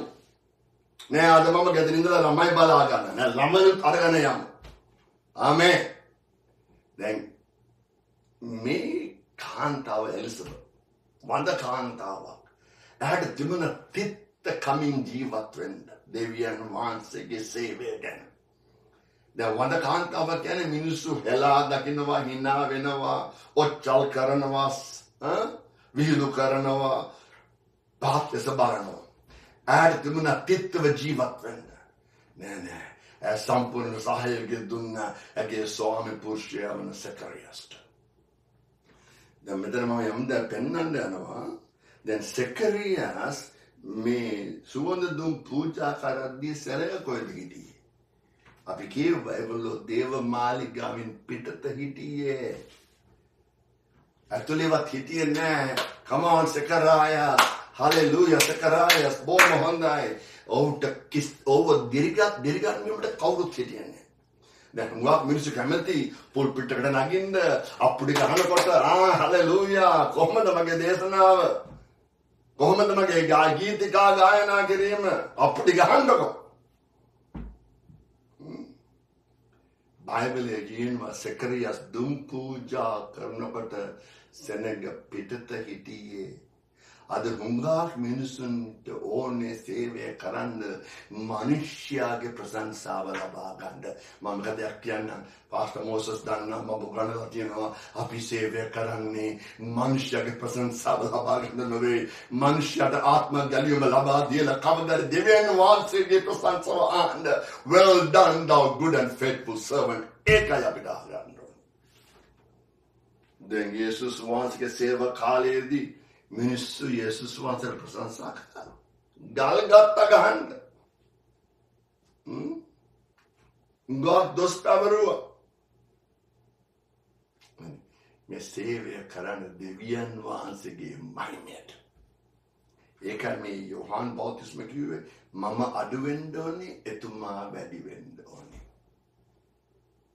E: නෑ අද මම ගෙදර ඉඳලා ළමයි බලා ගන්න. නෑ ළමයිත් අරගෙන යමු. ආමේන්. දැන් මේ කාන්තාව එලිසබෙත් වඳ කාන්තාවක්. එයාට තිබුණ කමින් ජීවත් වෙන්න දෙවියන් වහන්සේගේ සේවය ගැන. දැන් වඳ කාන්තාව කියන්නේ මිනිස්සු හෙලා දකින්නවා, hina වෙනවා, ඔච්චල් කරනවා, විහිළු කරනවා, පාත්‍යස බලනවා. ආට තුමුණ තිත්ව ජීවත් වෙන්න. නෑ. සම්පූර්ණ සහයෝගය දුන්න ඇගේ ස්වාමි පුරුෂයා වන සෙකරියස්ට. දැන් මෙතන මම යම්ද පෙන්වන්න යනවා. දැන් සෙකරියස් මේ සුවඳ දුම් පූජා කරද්දී සැරය කොහෙද හිටියේ? අපි කියුවා ඒගොල්ලෝ දේව මාලිගාවෙන් පිටත හිටියේ. ඇතුළේවත් හිටියේ නෑ. Come on Zechariah. Hallelujah Zechariah. බොහොම හොඳයි. ඔව් දිරිගත් නියමට කවුරුත් හිටියේ නෑ. දැන් මුවක් මිනිස්සු කැමති පුල් පිටකට නගින්න අප්පුඩි ගහනකොට hallelujah කොහමද මගේ දේශනාව? කොහොමද මගේ ගීතිකා ගායනා කිරීම? අප්පුඩි ගහන්නකො. බයිබලයේ කියනවා සෙකරියස් දුම් පූජා කරනකොට සෙනග පිටත හිටියේ. අද හුඟක් මිනිසුන්ට ඕනේ සේවය කරන්න මිනිස්යාගේ ප්‍රශංසාව ලබා ගන්න. මම කදයක් කියන්නම්. පාස්ටර් මොසස් දන්නා මම ගණනලා තියෙනවා අපි සේවය කරන්නේ මිනිස්යාගේ ප්‍රශංසාව ලබා ගන්න නෙවෙයි. මිනිස්යාට ආත්ම ගැලියම ලබා දීලා කවදාද දෙවියන් වහන්සේගේ ප්‍රශංසාව අහන්න. Well done thou good and faithful servant. ඒකයි අපිට අහන්න ඕනේ. දැන් යේසුස් වහන්සේගේ සේවා කාලයේදී මිනිස්සු යේසුස් වහන්සේට ප්‍රශංසා කළා. ගල් ගත්ත ගහන්න. God දොස් පැවරුවා. මේ සේවය කරන දෙවියන් වහන්සේගේ මහිමයට. ඒකයි මේ යෝහන් බෞතිස්ම කිව්වේ මම අඩු වෙන්න ඕනේ එතුමා වැඩි වෙන්න ඕනේ.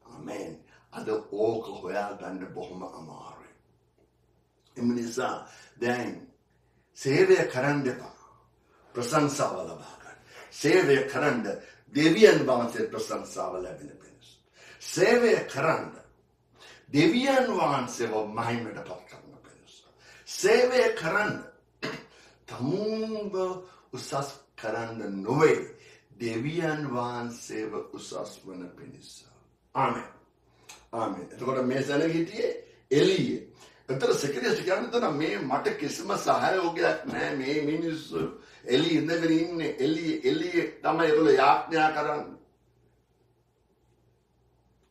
E: ආමෙන්. අද ඕක හොයාගන්න බොහොම අමාරුයි. එම නිසා දැන් සේවය කරන්න එපා. ප්‍රශංසාව ලබා ගන්න. සේවය කරන්න දෙවියන් වහන්සේ ප්‍රශංසාව ලැබෙන පිණිස. සේවය කරන්න දෙවියන් වහන්සේව මහිමයට පත් කරන පිණිස. සේවය කරන්න තමුන්ව උසස් කරන්න නොවේ. දෙවියන් වහන්සේව උසස් වන පිණිස. ආමෙන්. ආමෙන්. එතකොට මේ සැන හිටියේ එළියේ. එතන සෙකරියස් කියන්නේ මේ මට කිසිම සහයෝගයක් නැහැ. මේ මිනිස්සු එළියේ ඉඳගෙන ඉන්නේ. එළියේ තමයි ඒගොල්ලෝ යාඥා කරන්නේ.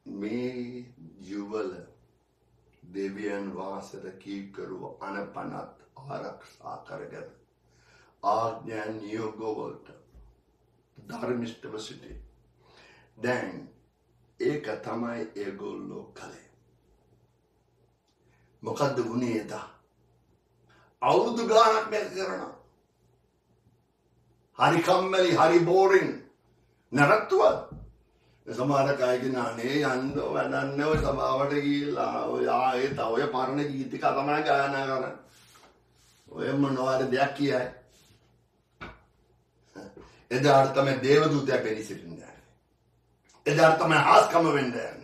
E: මේ යුවල දෙවියන් වහන්සේට කීකරුව අනපනත් ආරක්ෂා කරගෙන ආඥා නියෝගවලට ධර්මිෂ්ඨව සිටි. දැන් ඒක තමයි ඒගොල්ලෝ කලේ. මොකද්ද වුණේ එදා? අවුරුදු ගානක් මේක කරනවා. හරි කම්මැලි, හරි බෝරින්. නරත්තුවද? සමහර කයගෙන අනේ යන්න වැඩන්නේ ඔය සභාවට ගිහිල්ලා ඔය ආයේ තව ඔය පරණ ගීතිකා තමයි ගායනා කරන්නේ. ඔය මොනවාද දෙයක් කියයි. එදාට තමයි දේවදූතයා පෙනී සිටින්නේ. එදාට තමයි හාස්කම වෙන්නේ.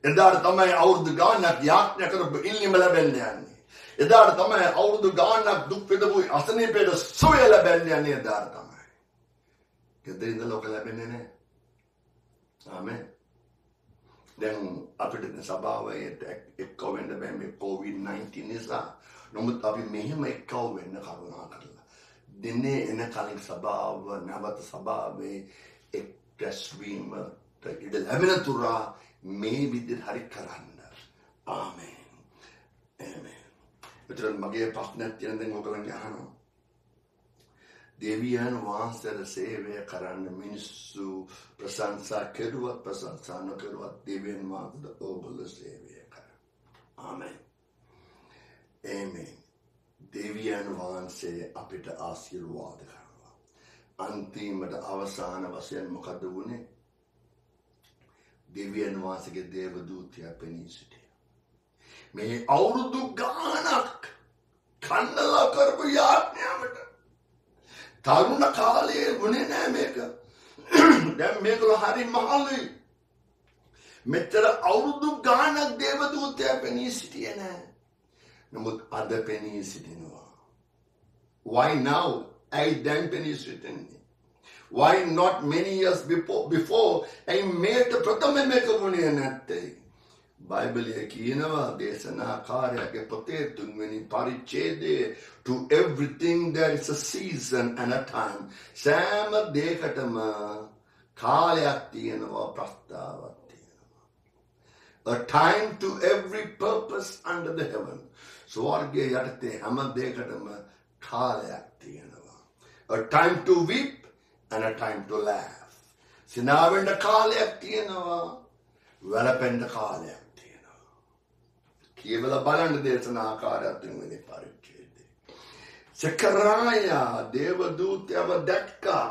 E: එදාට තමයි අවුරුදු ගානක් යාඥා කරපු ඉල්ලීම ලැබෙන්නේ යන්නේ. එදාට තමයි අවුරුදු ගානක් දුක් විඳපු අසනීපයට සුවය ලැබෙන්නේ යන්නේ එදාට තමයි. කෙදින්ද ලෝක ලැබෙන්නේ නැහැ. ආමෙන්. දැන් අපිට සභාවේ එක්කව වෙන්න බෑ මේ COVID-19 නිසා. නමුත් අපි මෙහෙම එක්කව වෙන්න කරුණා කරලා. දිනේ එන කලින් සභාව නැවත සභාවේ එක් රැස්වීම ඉඩ ලැබෙන තුරා මේ විදිහට හරි කරන්න. ආමෙන්. ආමෙන්. මෙතන මගේ ප්‍රශ්නයක් තියෙන දැන් ඔයගොල්ලන්ගේ අහනවා. දෙවියන් වහන්සේට සේවය කරන්න මිනිස්සු ප්‍රශංසා කෙරුවත් ප්‍රශංසා නොකරුවත් දෙවියන් වහන්සේට ඔයගොල්ලෝ සේවය කරා. ආමෙන්. ආමෙන්. දෙවියන් වහන්සේ අපිට ආශිර්වාද කරනවා. අන්තිමට අවසාන වශයෙන් මොකද වුනේ? දෙවියන් වහන්සේගේ දේව දූතයා පෙනී සිටියා. මේ අවුරුදු ගානක් කන්නලා කරපු යාඥාවට තරුණ කාලයේ වුණේ නෑ මේක. දැන් මේකල හරි මහලුයි. මෙතර අවුරුදු ගානක් දේව දූතයා පෙනී සිටියේ නෑ. නමුත් අද පෙනී සිටිනවා. Why now? ඇයි දැන් පෙනී සිටින්නේ? Why not many years before? ඇයි මේට ප්‍රථම මේක වුණේ නැත්තේ? බයිබලයේ කියනවා දේශනාකාරයාගේ පොතේ 3 වෙනි පරිච්ඡේදයේ to everything there is a season and a time. සෑම දෙයකටම කාලයක් තියෙනවා, ප්‍රස්තාවක් තියෙනවා. A time to every purpose under the heaven. ස්වර්ගයේ යටතේ හැම දෙයකටම කාලයක් තියෙනවා. A time to weep and a time to laugh. සිනාවෙන්න කාලයක් තියෙනවා, වැළපෙන්න කාලයක්. කියවල බලන්න දේශනාකාරයත් වෙන්නේ පරිච්ඡේදය. සකරායා දේවදූතයව දැක්කා.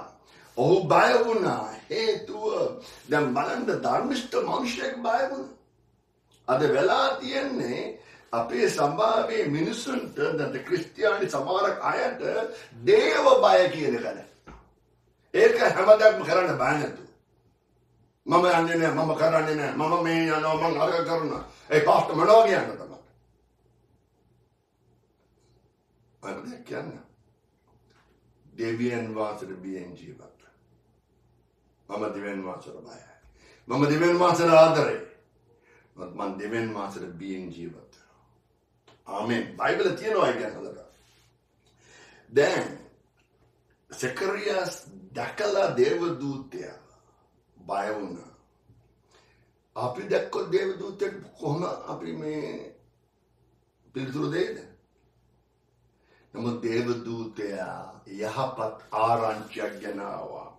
E: ඔහු බය වුණා. හේතුව දැන් බලන්න ධර්මිෂ්ඨ මිනිහෙක් බය වුණා. අද වෙලා තියෙන්නේ අපේ සමාජයේ මිනිසුන්ට දැන් ක්‍රිස්තියානි සමහර අයට දේව බය කියන එක නැහැ. ඒක හැමදාම කරන්න බෑ නේද? මම යන්නේ නැහැ, මම කරන්නේ නැහැ, මම මේ යනවා, මම අරක කරනවා. ඒ පාස්ටර් මොනවා කියන්නේ තමයි? අද කියන්නේ දෙවියන් වාසර බියෙන් ජීවත්. මම දෙවියන් වාසර බයයි. මම දෙවියන් වාසර ආදරේ. මම දෙවියන් වාසර බියෙන් ජීවත්. ආමෙන්. බයිබලයේ තියෙනවා ඒක නේද? දැන් සකරියාස් දැකලා දේවදූතයා බය වුණා. අපි දැක්කොත් දේවදූතෙක් කොහොම අපි මේ පිළිතුරු දෙයිද? නමුත් දේවදූතයා යහපත් ආරංචියක් ගෙනාවා.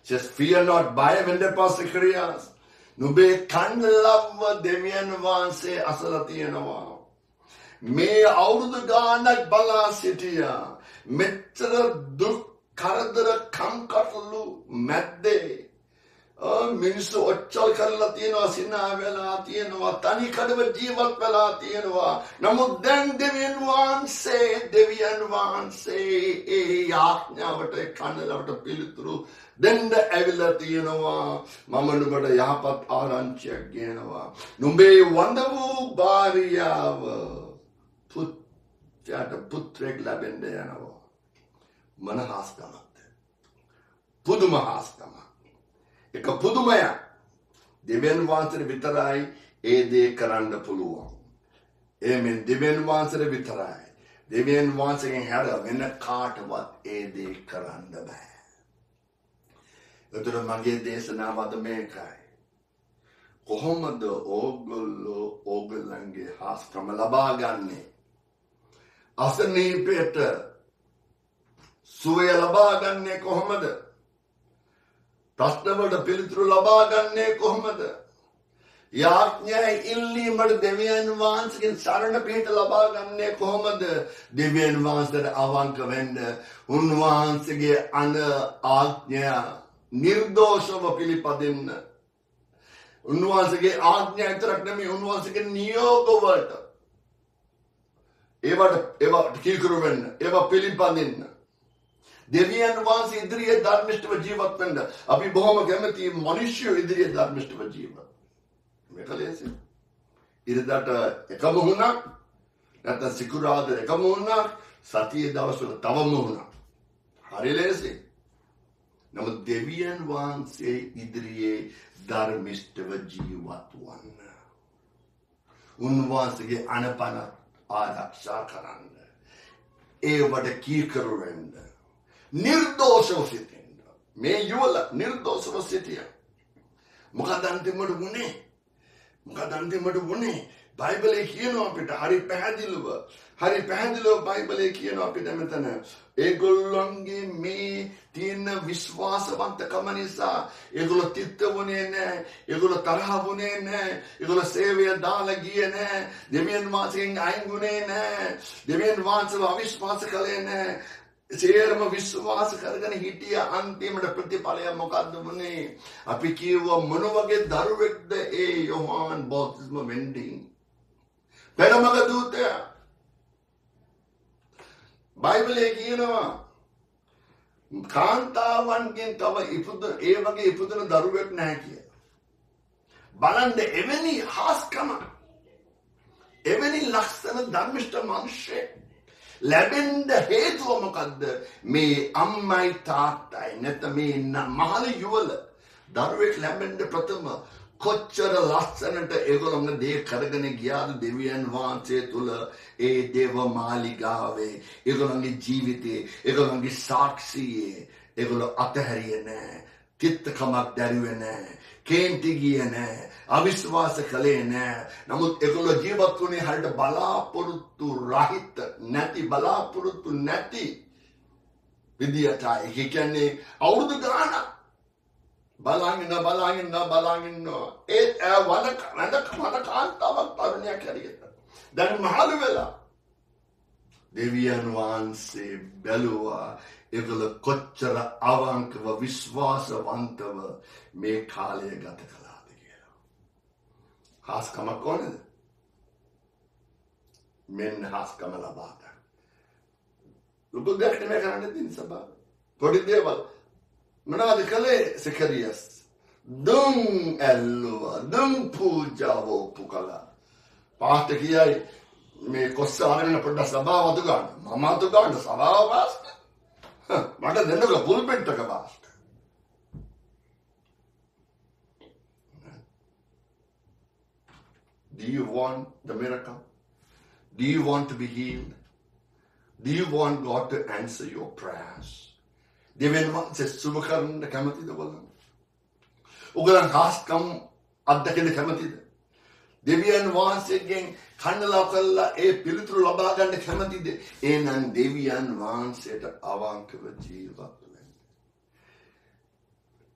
E: Just fear not, බය වෙන්න එපා සකරියාස්. නුඹේ කන්ලව්ව දෙවියන් වහන්සේ අසල තියෙනවා. මේ අවුරුදු ගානක් බලා සිටියා. මෙච්චර දුක් කරදර කම්කටොළු මැද්දේ මිනිස්සු ඔච්චර කරලා තියෙනවා, සිනා වෙලා තියෙනවා, තනි කඩව ජීවත් වෙලා තියෙනවා. නමුත් දැන් දෙවියන් වහන්සේ ඒ ආඥාවට කන්නලවට පිළිතුරු දෙන්න ඇවිල්ලා තියෙනවා. මම නුඹට යහපත් ආරංචියක් ගෙනවා. නුඹේ වඳ වූ භාර්යාව පුත්‍රයෙක් ලැබෙන්න යනවා. මන හාස්කමක්ද? පුදුම හාස්කමක්. එක පුදුමයක්. දෙවියන් වහන්සේ විතරයි ඒ දේ කරන්න පුළුවන්. එමෙන් දෙවියන් වහන්සේ විතරයි. දෙවියන් වහන්සේගෙන් හැර වෙන කාටවත් ඒ දේ කරන්න බෑ. ඒතර මගේ දේශනාව අද මේකයි. කොහොමද ඕගොල්ලන්ගේ හාස්කම ලබා ගන්නේ? අසනීපයට සුවය ලබා ගන්නේ කොහොමද? ප්‍රශ්නවලට පිළිතුරු ලබා ගන්නේ කොහොමද? යාඥා ඉල්ලීමට දෙවියන් වහන්සේගෙන් සරණ පිහිට ලබා ගන්නේ කොහොමද? දෙවියන් වහන්සේට අවංක වෙන්න උන්වහන්සේගේ ආඥා නිර්දෝෂව පිළිපදින්න. උන්වහන්සේගේ ආඥා විතරක් නෙමෙයි, උන්වහන්සේගේ නියෝග වලට ඒවට කීකරු වෙන්න, ඒවා පිළිපදින්න. දෙවියන් වහන්සේ ඉදිරියේ ධර්මිෂ්ඨව ජීවත් වෙන්න. අපි බොහොම කැමති මිනිස්සු ඉදිරියේ ධර්මිෂ්ඨව ජීවත්. මේක ලේසියි. ඉරිදාට එකම වුණා, නැත්නම් සිකුරාදා එකම වුණා, සතියේ දවස්වල තවම වුණා. හරි ලේසියි. නමුත් දෙවියන් වහන්සේ ඉදිරියේ ධර්මිෂ්ඨව ජීවත් වන්න. උන්වහන්සේගේ අනපන ආරක්ෂා කරන්න. ඒවට කීකරු වෙන්න. නිර්දෝෂව සිටින්න. මේ යුවල නිර්දෝෂව සිටිය. මොකද අන්තිමට වුණේ? බයිබලයේ කියනවා අපිට හරි පැහැදිලිව බයිබලයේ කියනවා අපිට මෙතන ඒගොල්ලන්ගේ මේ තියෙන විශ්වාසවන්තකම නිසා ඒගොල්ලෝ තිත්ත වුණේ නැහැ, ඒගොල්ලෝ තරහ වුණේ නැහැ, ඒගොල්ලෝ සේවය දාලා ගියේ නැහැ, දෙවියන් වහන්සේගෙන් අයින් වුණේ නැහැ, දෙවියන් වහන්සේව අවිශ්වාස කළේ නැහැ. සේරම විශ්වාස කරගෙන හිටිය. අන්තිමට ප්‍රතිඵලය මොකද්ද වුනේ? අපි කියුවා මොන වගේ දරුවෙක්ද ඒ යෝහාන් බෞතිස්ම වෙන්නේ? පෙරමග දූතයා. බයිබලයේ කියනවා කාන්තාවන්ගෙන් තව ඒ වගේ ඉපදුන දරුවෙක් නැහැ කියලා. බලන්න එවැනි හාස්කම, එවැනි ලක්ෂණ ධර්මිෂ්ඨ මිනිස්සෙක් ලැබෙන්න හේතුව මොකද්ද? මේ අම්මයි තාත්තයි නැත්නම් මේ මහල යුවල දරුවෙක් ලැබෙන්න ප්‍රථම කොච්චර ලස්සනට ඒගොල්ලෝ දේ කරගෙන ගියාද දෙවියන් වහන්සේ තුල ඒ දේව මාලිගාවේ ඒගොල්ලන්ගේ ජීවිතේ ඒගොල්ලන්ගේ සාක්ෂියේ ඒගොල්ලෝ අතහැරියේ නැහැ. කිත්තකමක් දැරුවේ නැහැ. කේන්ති ගියේ නැහැ. අවිශ්වාස කළේ නැහැ. නමුත් ඒගොල්ලෝ ජීවත් වුණේ හරියට බලාපොරොත්තු රහිත නැති බලාපොරොත්තු නැති විදියටයි. ඒ කියන්නේ අවුරුදු ගානක් බලංගින්න ඒ වද කාන්තාවක් තරුණියක් හැටියට දැන් මහලු වෙලා දෙවියන් වහන්සේ බැලුවා ඒගොල්ලෝ කොච්චර අවංකව විශ්වාසවන්තව මේ කාලය ගත කළාද කියලා. හාස්කමක් ඕනද? මෙන්න හාස්කම ලබා ගන්න. ලොකු දෙයක් නෙමෙයි කරන්න තියෙන සබා. පොඩි දේවල් මොනවද කළේ සකරියස්? දුම් ඇල්ලුවා, දුම් පූජාව පුකලා. පාස්ට කියයි මේ කොස්සාරගෙන පොඩ්ඩක් සබාව අතු ගන්න. මම අතු ගන්න සබාව පාස්ට. මට දෙන්නක පුල්පෙට් එක pastor. Do you want the miracle? Do you want to be healed? Do you want God to answer your prayers? දෙවියන් වහන්සේ සුබ කරන්න කැමතිද බලන්න. උගලන් හාස්කම් අත්දකින්න කැමතිද? දෙවියන් වහන්සේගෙන් කන්නලා කළා ඒ පිළිතුරු ලබා ගන්න කැමතිද? එහෙනම් දෙවියන් වහන්සේට අවංකව ජීවත් වෙන්න.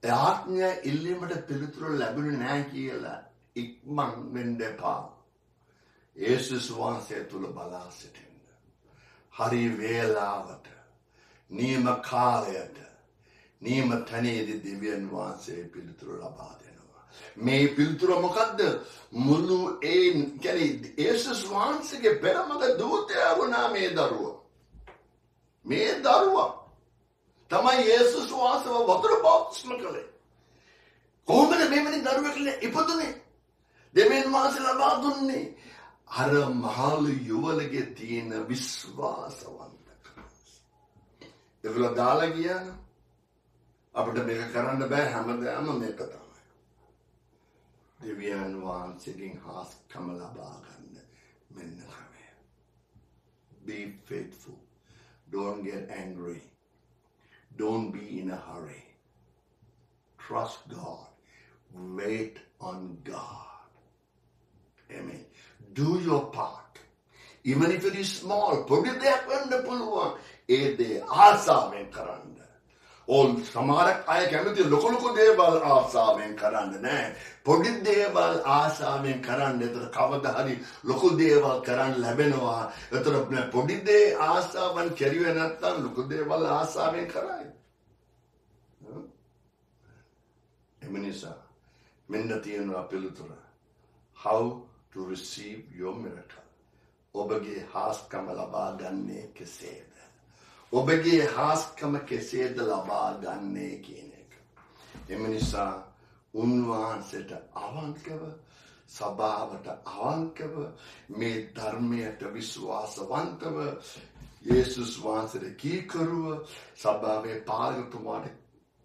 E: ඒ ආත්මය ඉල්ලීමට පිළිතුරු ලැබුණේ නැහැ කියලා ඉක්මන් වෙන්න එපා. යේසුස් වහන්සේ තුල බලා සිටින්න. හරි වේලාවට නියම කාලයට නියම තැනේදී දෙවියන් වහන්සේ පිළිතුරු ලබා දෙනවා. මේ පිළිතුර මොකද්ද? මුළු ඒ කියන්නේ යේසුස් වහන්සේගේ පෙරමග දූතයා වුණා මේ දරුවා. මේ දරුවා තමයි යේසුස් වහන්සේව වතුර බෞතිස්ම කළේ. කොහොමද මෙවැනි දරුවෙක් ඉපදුනේ? දෙවියන් වහන්සේ ලබා දුන්නේ අර මහලු යුවලගේ තියෙන විශ්වාසවන්තකම. ඒගොල්ලෝ දාලා ගියා අපිට මේක කරන්න බෑ හැමදාම මේක තමයි. දෙවියන් වහන්සේගෙන් හාස්කම ලබා ගන්න මෙන්න තමයි. Be faithful. Don't get angry. Don't be in a hurry. Trust God. Wait on God. Amen. Do your part. Even if it is small. පොඩි දෙයක් වෙන්න පුළුවන්. ඒ දේ ආසාවෙන් කරන්න. ඕල් සමහරක් අය කැමති ලොකු දේවල් ආසාවෙන් කරන්න නෑ. පොඩි දේවල් ආසාවෙන් කරන්න. ඒතර කවදා හරි ලොකු දේවල් කරන්න ලැබෙනවා. ඒතර පොඩි දේ ආසාවෙන් කරුවේ නැත්නම් ලොකු දේවල් ආසාවෙන් කරයි. එමනිසා මෙන්න තියෙනවා පිළිතුර. How to receive your miracle. ඔබගේ හාස්කම ලබා ගන්නේ කෙසේද? ඔබගේ හාස්කම කෙසේද ලබා ගන්නේ කියන එක. එම නිසා උන්වහන්සේට අවංකව සභාවට අවංකව මේ ධර්මයට විශ්වාසවන්තව යේසුස් වහන්සේට කීකරුව සභාවේ පාලකතුමාට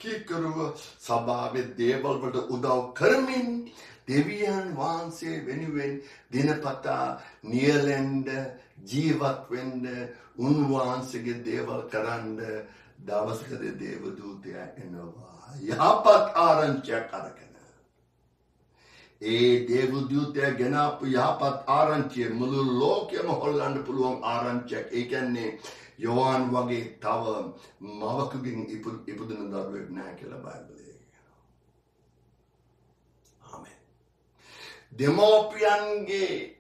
E: කීකරුව සභාවේ දේවල් වලට උදව් කරමින් දෙවියන් වහන්සේ වෙනුවෙන් දිනපතා නියැලෙන්න ජීවත් වෙන්න උන්වහන්සේගේ දේවල් කරන්න දවසකදී දේව දූතයා එනවා යහපත් ආරංචියක් අරගෙන. ඒ දේව දූතයා ගෙනාපු යහපත් ආරංචිය මුළු ලෝකෙම හොල්ලන්න පුළුවන් ආරංචියක්. ඒ කියන්නේ යෝහන් වගේ තව මවකගෙන් ඉපදුන දරුවෙක් නැහැ කියලා බයිබලයේ. ආමෙන්. දෙමෝපියන්ගේ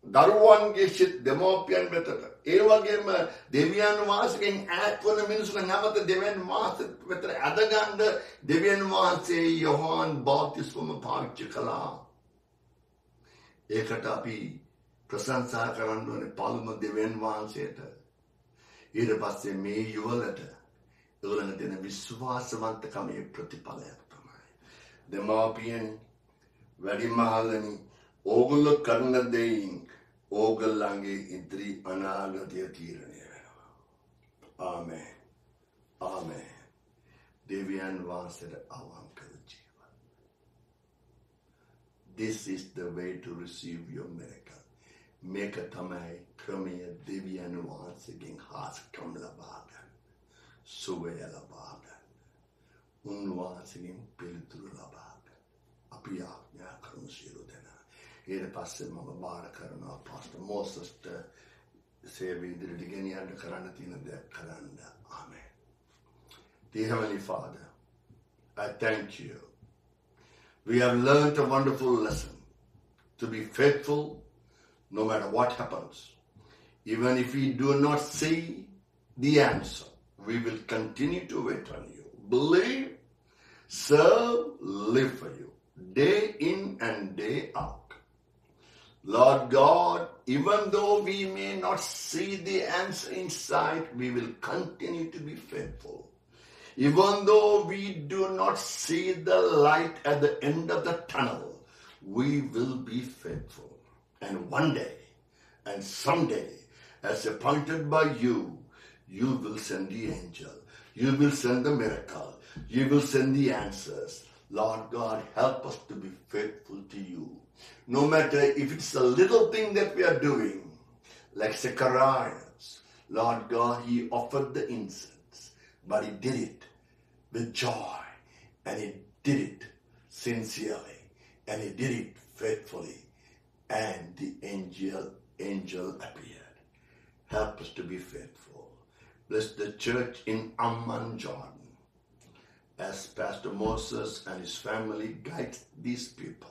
E: දරුවන්ගේ සිත් දෙමෝපියන් වෙතට ඒ වගේම දෙවියන් වහන්සේගෙන් ඈත් වන මිනිසුන් නැවත දෙවියන් වහන්සේ වෙතට අදගන්න දෙවියන් වහන්සේ යෝහන් බාප්තිස්ම පාවිච්චි කළා. ඒකට අපි ප්‍රශංසා කරන්න ඕනේ පළමුව දෙවියන් වහන්සේට. ඊට පස්සේ මේ යුවලට ඒගොල්ලන්ට දෙන විශ්වාසවන්තකමේ ප්‍රතිඵලයක් තමයි. දෙමෝපියන් වැඩිමහල්ලනි ඕගොල්ලෝ කරන දෙයින් ඕගොල්ලන්ගේ ඉදිරි අනාගතය තීරණය වෙනවා. ආමේන්. ආමේන්. දෙවියන් වහන්සේට අවංකව ජීවත්. This is the way to receive your miracle. මේක තමයි ක්‍රමය දෙවියන් වහන්සේගෙන් හාස්කම් ලබා ගන්න. සුවය ලබා ගන්න. උන්වහන්සේගෙන් පිළිතුරු ලබා ගන්න. අපි ආඥා කරමු සියලු දෙනා. ඊට පස්සේ මම බාර කරනවා පාස්ටර් මොසස්ට සේවය ඉදිරියට ගෙනියන්න කරන්න තියෙන දේ කරන්න. ආමේන්. Dear Heavenly Father, I thank you. We have learned a wonderful lesson to be faithful no matter what happens. Even if we do not see the answer, we will continue to wait on you. Believe, serve, live for you, day in and day out. Lord God, even though we may not see the answer in sight, we will continue to be faithful. Even though we do not see the light at the end of the tunnel, we will be faithful. And one day, and someday, as appointed by you, you will send the angel. You will send the miracle. You will send the answers. Lord God, help us to be faithful to you. No matter if it's a little thing that we are doing, like Zacharias, Lord God, he offered the incense, but he did it with joy, and he did it sincerely, and he did it faithfully, and the angel appeared. Help us to be faithful. Bless the church in Amman, Jordan, as Pastor Moses and his family guide these people.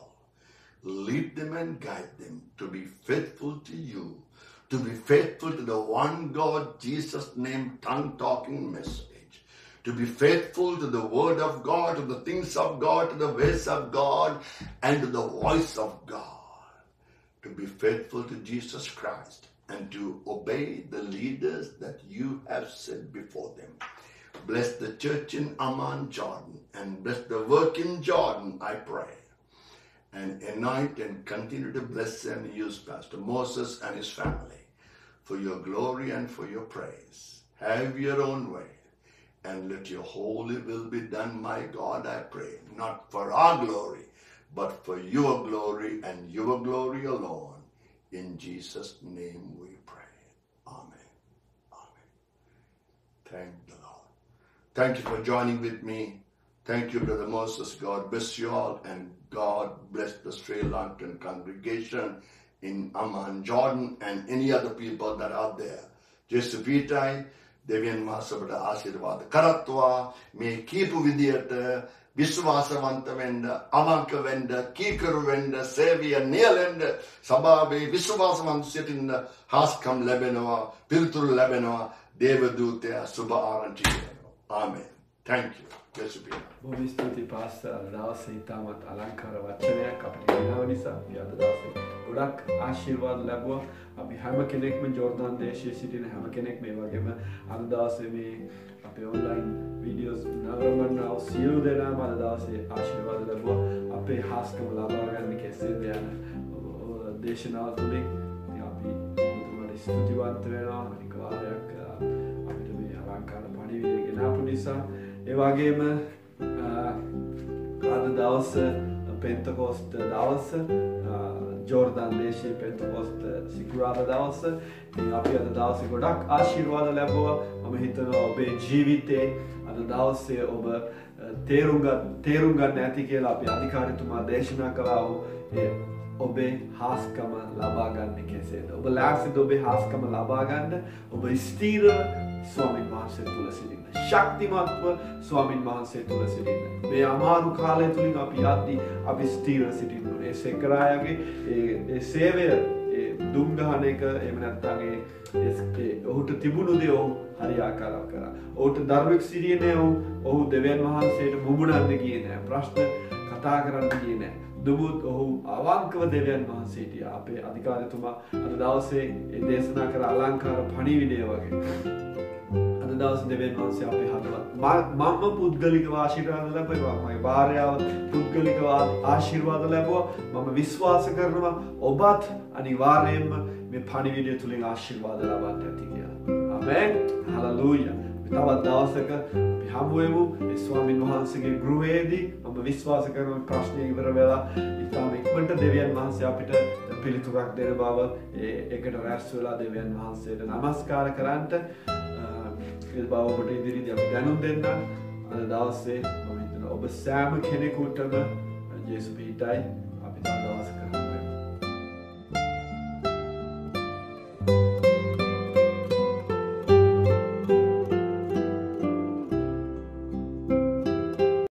E: Lead them and guide them to be faithful to you, to be faithful to the one God, Jesus' name, tongue-talking message, to be faithful to the word of God, to the things of God, to the ways of God, and to the voice of God, to be faithful to Jesus Christ, and to obey the leaders that you have set before them. Bless the church in Amman, Jordan, and bless the work in Jordan, I pray. And anoint and continue to bless and use Pastor Moses and his family for your glory and for your praise. Have your own way, and let your holy will be done, my God, I pray. Not for our glory, but for your glory and your glory alone. In Jesus' name we pray. Amen. Amen. Thank the Lord. Thank you for joining with me. Thank you, Brother Moses. God bless you all, and God bless the Sri Lankan congregation in Amman, Jordan, and any other people that are there. Jesu Pitai, Devian Masabada Ashirwad Karatwa, may keep with it, Viswasavanta Venda, Amanka Venda, Kikar Venda, Savior, Nealenda, Sababe, Viswasavant sit in the Haskam Lebenoa, Piltur Lebenoa, Devadute, Suba Arantino. Amen. Thank you.
C: බොහොම ස්තුතියි පාස්ටර්. අද දවසේ ඉතාමත් අලංකාර වචනයක් අපිට ගෙනාව නිසා අපි අද දවසේ ගොඩක් ආශිර්වාද ලැබුවා. අපි හැම කෙනෙක්ම ජෝර්දාන් දේශයේ සිටින හැම කෙනෙක් මේ වගේම අද දවසේ මේ අපේ ඔන්ලයින් වීඩියෝස් නරඹනවා සියලු දෙනාම අද දවසේ ආශිර්වාද ලැබුවා. අපේ හාස්කම ලබා ගන්න කෙසේද යන දේශනාව තුළින් අපි මුතුමට ස්තුතිවන්ත වෙනවා. අනික වාරයක් අපිට මේ අලංකාර පණිවිඩය ගෙනාපු නිසා ඒ වගේම අද දවස පෙන්තකොස්ත දවස ජෝර්දාන් දේශයේ පෙන්තකොස්ත සිකුරාදා දවස අපි අද දවසේ ගොඩක් ආශිර්වාද ලැබුවා. මම හිතනවා ඔබේ ජීවිතේ අද දවසේ ඔබ තේරුම් ගන්න ඇති කියලා අපි අධිකාරීතුමා දේශනා කළා. ඔබේ හාස්කම ලබා ගන්න කෙසේද? ඔබ ලෑස්තිද ඔබේ හාස්කම ලබා ගන්න? ඔබ ස්ථීර ස්වාමීන් වහන්සේ තුල සිටින්න. ශක්තිමත්ව ස්වාමීන් වහන්සේ තුල සිටින්න. මේ අමාරු කාලය තුලින් අපි යද්දී අපි ස්ථීර සිටින්න ඕනේ. ඒ සෙකරායගේ ඒ සේවය දුම් ගහන එක එහෙම නැත්නම් ඔහුට තිබුණු දේ ඔහු හරියාකාරව කරා. ඔහුට ධර්මික සිරියනේ ඔහු දෙවියන් වහන්සේට මුමුණන්න ගියේ නැහැ. ප්‍රශ්න කතා කරන්න ගියේ නැහැ. දුමුත් ඔහු අවංකව දෙවියන් වහන්සේට අපේ අධිකාරීතුමා අද දවසේ ඒ දේශනා කර අලංකාර පණිවිඩය වගේ අද දවසේ දෙවියන් වහන්සේ අපේ හදවත් මම පුද්ගලිකව ආශිර්වාද ලැබුවා මගේ භාර්යාව පුද්ගලිකව ආශිර්වාද ලැබුවා මම විශ්වාස කරනවා ඔබත් අනිවාර්යයෙන්ම මේ පණිවිඩය තුලින් ආශිර්වාද ලබන්න ඇති කියලා. ආමෙන්. හලෙලූයා. තවත් දවසක අපි හමු වෙමු ඒ ස්වාමීන් වහන්සේගේ ගෘහයේදී. මම විශ්වාස කරනවා ප්‍රශ්න ඉවර වෙලා ඉතාම ඉක්මනට දෙවියන් වහන්සේ අපිට පිළිතුරක් දෙන බව ඒකට රැස් වෙලා දෙවියන් වහන්සේට නමස්කාර කරන්නට ඒ බව ඔබට ඉදිරියේදී අපි දැනුම් දෙන්න. අද දවසේ මම හිතනවා ඔබ සෑම කෙනෙකුටම ජේසුස් පිටයි අපි තව දවසක